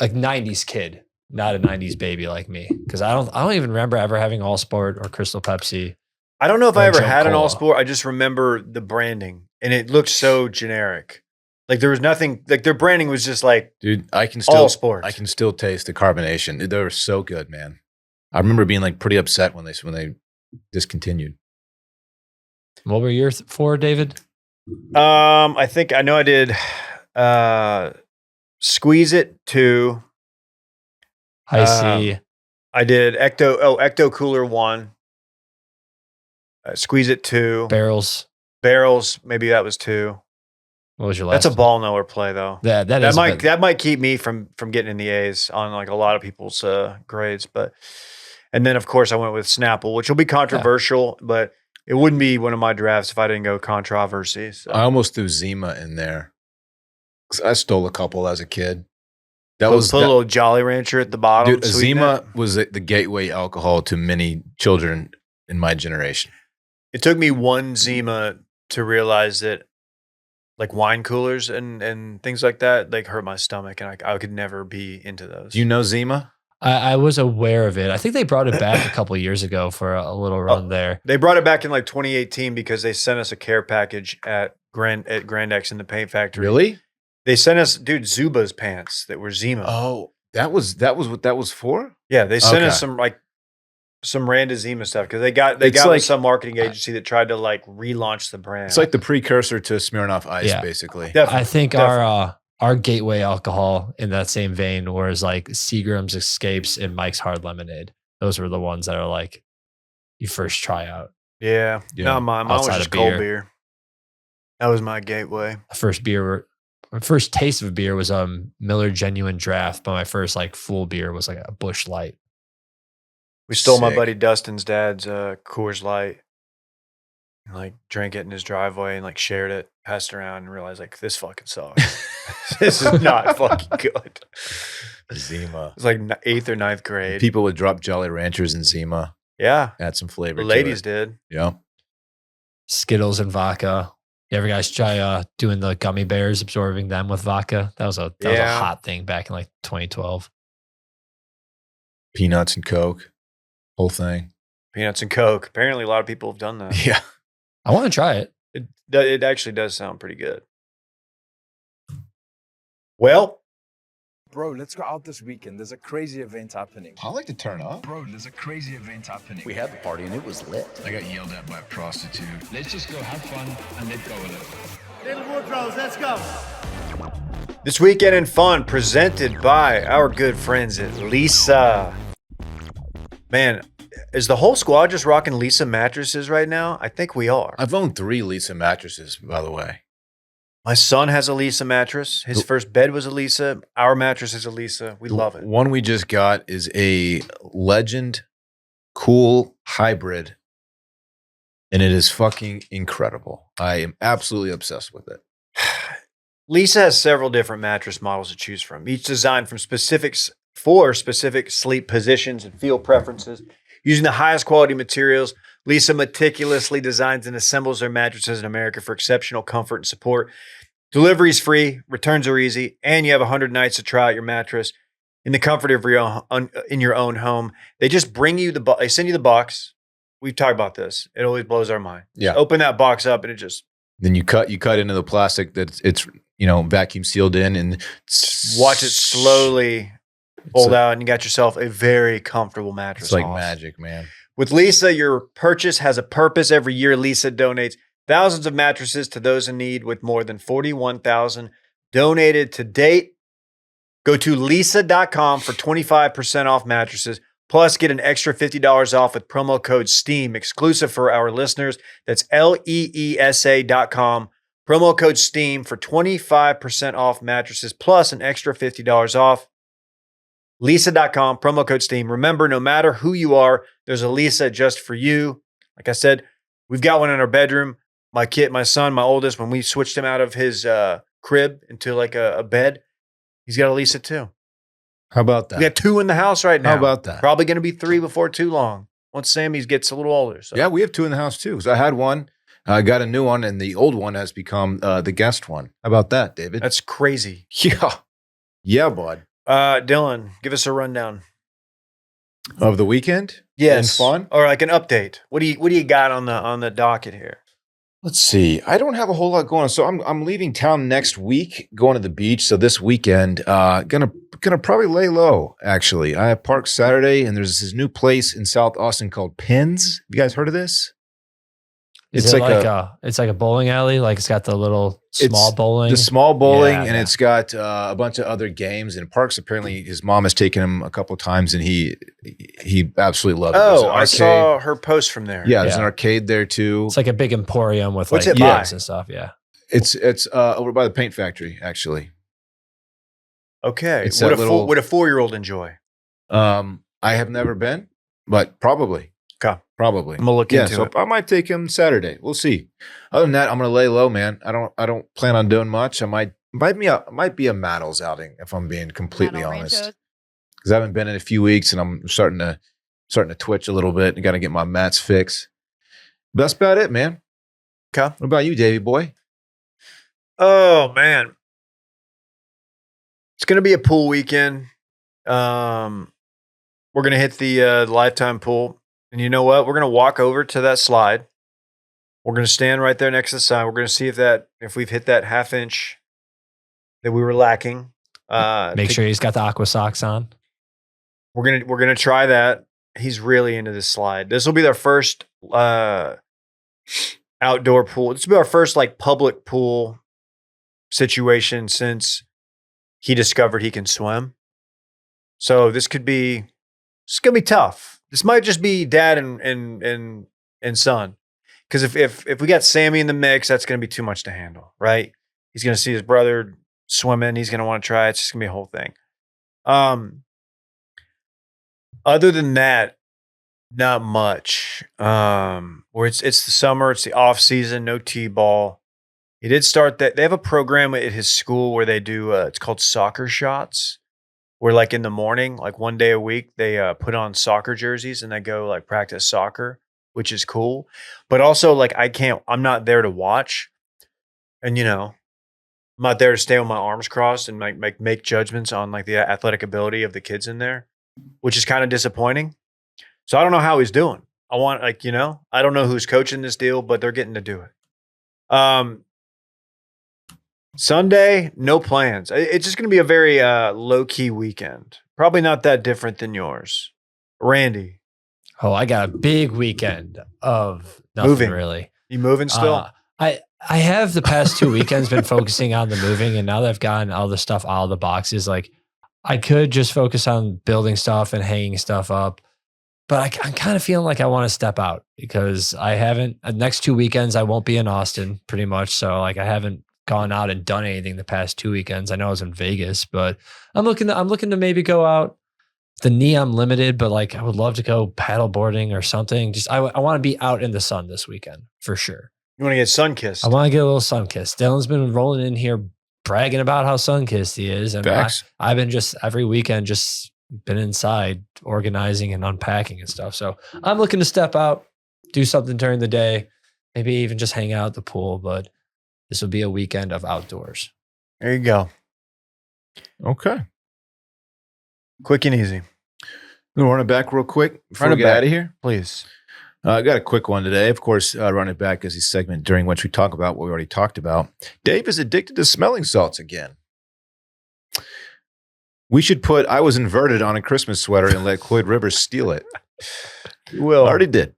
90s kid, not a 90s baby like me. Because I don't even remember ever having All Sport or Crystal Pepsi. I don't know if I Or ever Jolt had an Cola. All Sport. I just remember the branding, and it looked so generic. Like there was nothing. Like their branding was just like, Dude, I can All Sports. I can still taste the carbonation. They were so good, man. I remember being like pretty upset when they discontinued. What were your 4, David? I think I know I did. Squeeze It 2. I see. I did Ecto Cooler 1. Squeeze It 2. Barrels. Maybe that was 2. What was your last? That's a ball knower play though. That might keep me from getting in the A's on like a lot of people's grades. But and then of course I went with Snapple, which will be controversial, but it wouldn't be one of my drafts if I didn't go controversy. So. I almost threw Zima in there. 'Cause I stole a couple as a kid. Put a little Jolly Rancher at the bottom. Dude, sweeten Zima it. was the gateway alcohol to many children in my generation. It took me one Zima to realize that like wine coolers and things like that, like hurt my stomach, and I could never be into those. Do you know Zima? I was aware of it. I think they brought it back a couple of years ago for a little run there. They brought it back in like 2018 because they sent us a care package at Grand X in the paint factory. Really? They sent us, dude, Zuba's pants that were Zima. Oh, that was what that was for? Yeah, they sent us Okay. some random Zima stuff because they got It's with like- some marketing agency that tried to like relaunch the brand. It's like the precursor to Smirnoff Ice, Yeah. basically. Definitely, I think definitely. our gateway alcohol in that same vein was like Seagram's Escapes and Mike's Hard Lemonade. Those were the ones that are like you first try out. Yeah, Yeah. not mine. Mine was Outside just of cold beer. beer. That was my gateway. My first taste of beer was Miller Genuine Draft, but my first like full beer was like a Busch Light. We stole my Sick. buddy Dustin's dad's Coors Light. And, like drank it in his driveway and like shared it, passed it around, and realized like this fucking sucks. This is not fucking good. Zima. It's like 8th or 9th grade. People would drop Jolly Ranchers in Zima, Yeah, add some flavor. the ladies to it. did. Yeah. Skittles and vodka. You ever guys try doing the gummy bears, absorbing them with vodka? That was a Yeah. hot thing back in like 2012. Peanuts and Coke, whole thing. Peanuts and Coke. Apparently, a lot of people have done that. Yeah. I want to try it. It actually does sound pretty good. Well, Bro, let's go out this weekend. There's a crazy event happening. I like to turn up. Bro, there's a crazy event happening. We had the party and it was lit. I got yelled at by a prostitute. Let's just go have fun and let go with it. Little Woodrows, let's go. this weekend in fun presented by our good friends at Lisa. Man, is the whole squad just rocking Lisa mattresses right now? I think we are. I've owned 3 Lisa mattresses, by the way. My son has a Lisa mattress. His first bed was a Lisa. Our mattress is a Lisa. We love it. One we just got is a Legend Cool Hybrid, and it is fucking incredible. I am absolutely obsessed with it. Lisa has several different mattress models to choose from, each designed for specific sleep positions and feel preferences. Using the highest quality materials, Lisa meticulously designs and assembles their mattresses in America for exceptional comfort and support. Delivery is free, returns are easy, and you have 100 nights to try out your mattress in the comfort of in your own home. They just bring you they send you the box. We've talked about this. It always blows our mind. Yeah. Open that box up and it just Then you cut into the plastic that it's vacuum sealed in, and watch it slowly fold a- out, and you got yourself a very comfortable mattress. It's like Hoss. magic, man. With Lisa, your purchase has a purpose. Every year, Lisa donates thousands of mattresses to those in need, with more than 41,000 donated to date. Go to lisa.com for 25% off mattresses, plus get an extra $50 off with promo code STEAM, exclusive for our listeners. That's LEESA.com. Promo code STEAM for 25% off mattresses, plus an extra $50 off. Lisa.com, promo code STEAM. Remember, no matter who you are, there's a Lisa just for you. Like I said, we've got one in our bedroom. My son, my oldest, when we switched him out of his crib into like a bed, he's got a Lisa too. How about that? We got 2 in the house right now. How about that? Probably going to be 3 before too long. Once Sammy gets a little older. So. Yeah, we have 2 in the house too. So I had one, I got a new one, and the old one has become the guest one. How about that, David? That's crazy. yeah, yeah, bud. Dylan, give us a rundown. Of the weekend? Yes, And fun? or like an update. What do you got on the docket here? Let's see. I don't have a whole lot going on. So I'm leaving town next week, going to the beach. So this weekend, gonna probably lay low. Actually, I have park Saturday, and there's this new place in South Austin called Pins. Have you guys heard of this? Is It's it like it's like a bowling alley? Like it's got the little small bowling? The small bowling, Yeah, and yeah. it's got a bunch of other games. And Parks, apparently, his mom has taken him a couple of times, and he absolutely loved it. There's an Oh, I arcade. saw her post from there. Yeah, there's an Yeah. arcade there too. It's like a big emporium with What's like it by? games and stuff. Yeah. It's over by the paint factory, actually. Okay. It's Would that little- would a 4-year-old enjoy? I have never been, but probably. Okay. Probably. I'm gonna look Yeah, into so it. I might take him Saturday. We'll see. Other than that, I'm gonna lay low, man. I don't plan on doing much. I might be a Maddles outing, if I'm being completely Metal honest. Ranchos. Because I haven't been in a few weeks, and I'm starting to twitch a little bit. And got to get my mats fixed. But that's about it, man. Okay. What about you, Davey boy? Oh man. It's gonna be a pool weekend. we're going to hit the lifetime pool. And you know what? We're going to walk over to that slide. We're going to stand right there next to the sign. We're going to see if we've hit that half inch that we were lacking. Make sure he's got the aqua socks on. We're gonna try that. He's really into this slide. This will be their first outdoor pool. This will be our first like public pool situation since he discovered he can swim. So this could be tough. This might just be dad and son. Because if we got Sammy in the mix, that's gonna be too much to handle, right? He's gonna see his brother swimming. He's gonna want to try. It's just gonna be a whole thing. Other than that, not much. Where it's the summer, it's the off season, no t-ball. He did start that. They have a program at his school where they do. It's called soccer shots. Where like in the morning, like one day a week, they put on soccer jerseys and they go like practice soccer, which is cool. But also like I'm not there to watch, and I'm not there to stay with my arms crossed and make judgments on like the athletic ability of the kids in there, which is kind of disappointing. So I don't know how he's doing. I don't know who's coaching this deal, but they're getting to do it. Sunday, no plans. It's just going to be a very low-key weekend. Probably not that different than yours. Randy. Oh, I got a big weekend of nothing Moving. really. You moving still? I have the past 2 weekends been focusing on the moving, and now that I've gotten all the stuff out of the boxes, like I could just focus on building stuff and hanging stuff up. But I'm kind of feeling like I want to step out because I haven't. Next 2 weekends, I won't be in Austin pretty much. So like I haven't gone out and done anything the past 2 weekends. I know I was in Vegas, but I'm looking to maybe go out. The knee, I'm limited, but like I would love to go paddle boarding or something. Just I want to be out in the sun this weekend for sure. You want to get sun kissed? I want to get a little sun kissed. Dylan's been rolling in here bragging about how sun kissed he is, and I've been just every weekend just been inside organizing and unpacking and stuff. So I'm looking to step out, do something during the day, maybe even just hang out at the pool. But this will be a weekend of outdoors. There you go. Okay. Quick and easy. I'm going to run it back real quick before Run we it get back. out of here. Please. I got a quick one today. Of course, run it back as a segment during which we talk about what we already talked about. Dave is addicted to smelling salts again. We should put I was inverted on a Christmas sweater and let Cloyd Rivers steal it. Will. Already did.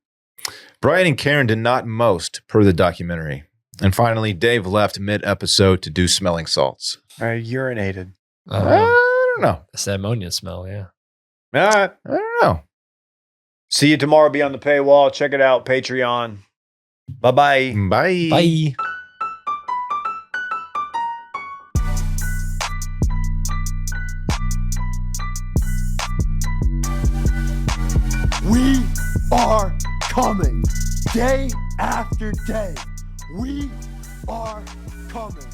Brian and Karen did not most per the documentary. And finally, Dave left mid-episode to do smelling salts. I urinated. I don't know. It's the ammonia smell, yeah. All right. I don't know. See you tomorrow. Be on the paywall. Check it out. Patreon. Bye-bye. Bye. Bye. We are coming day after day. We are coming.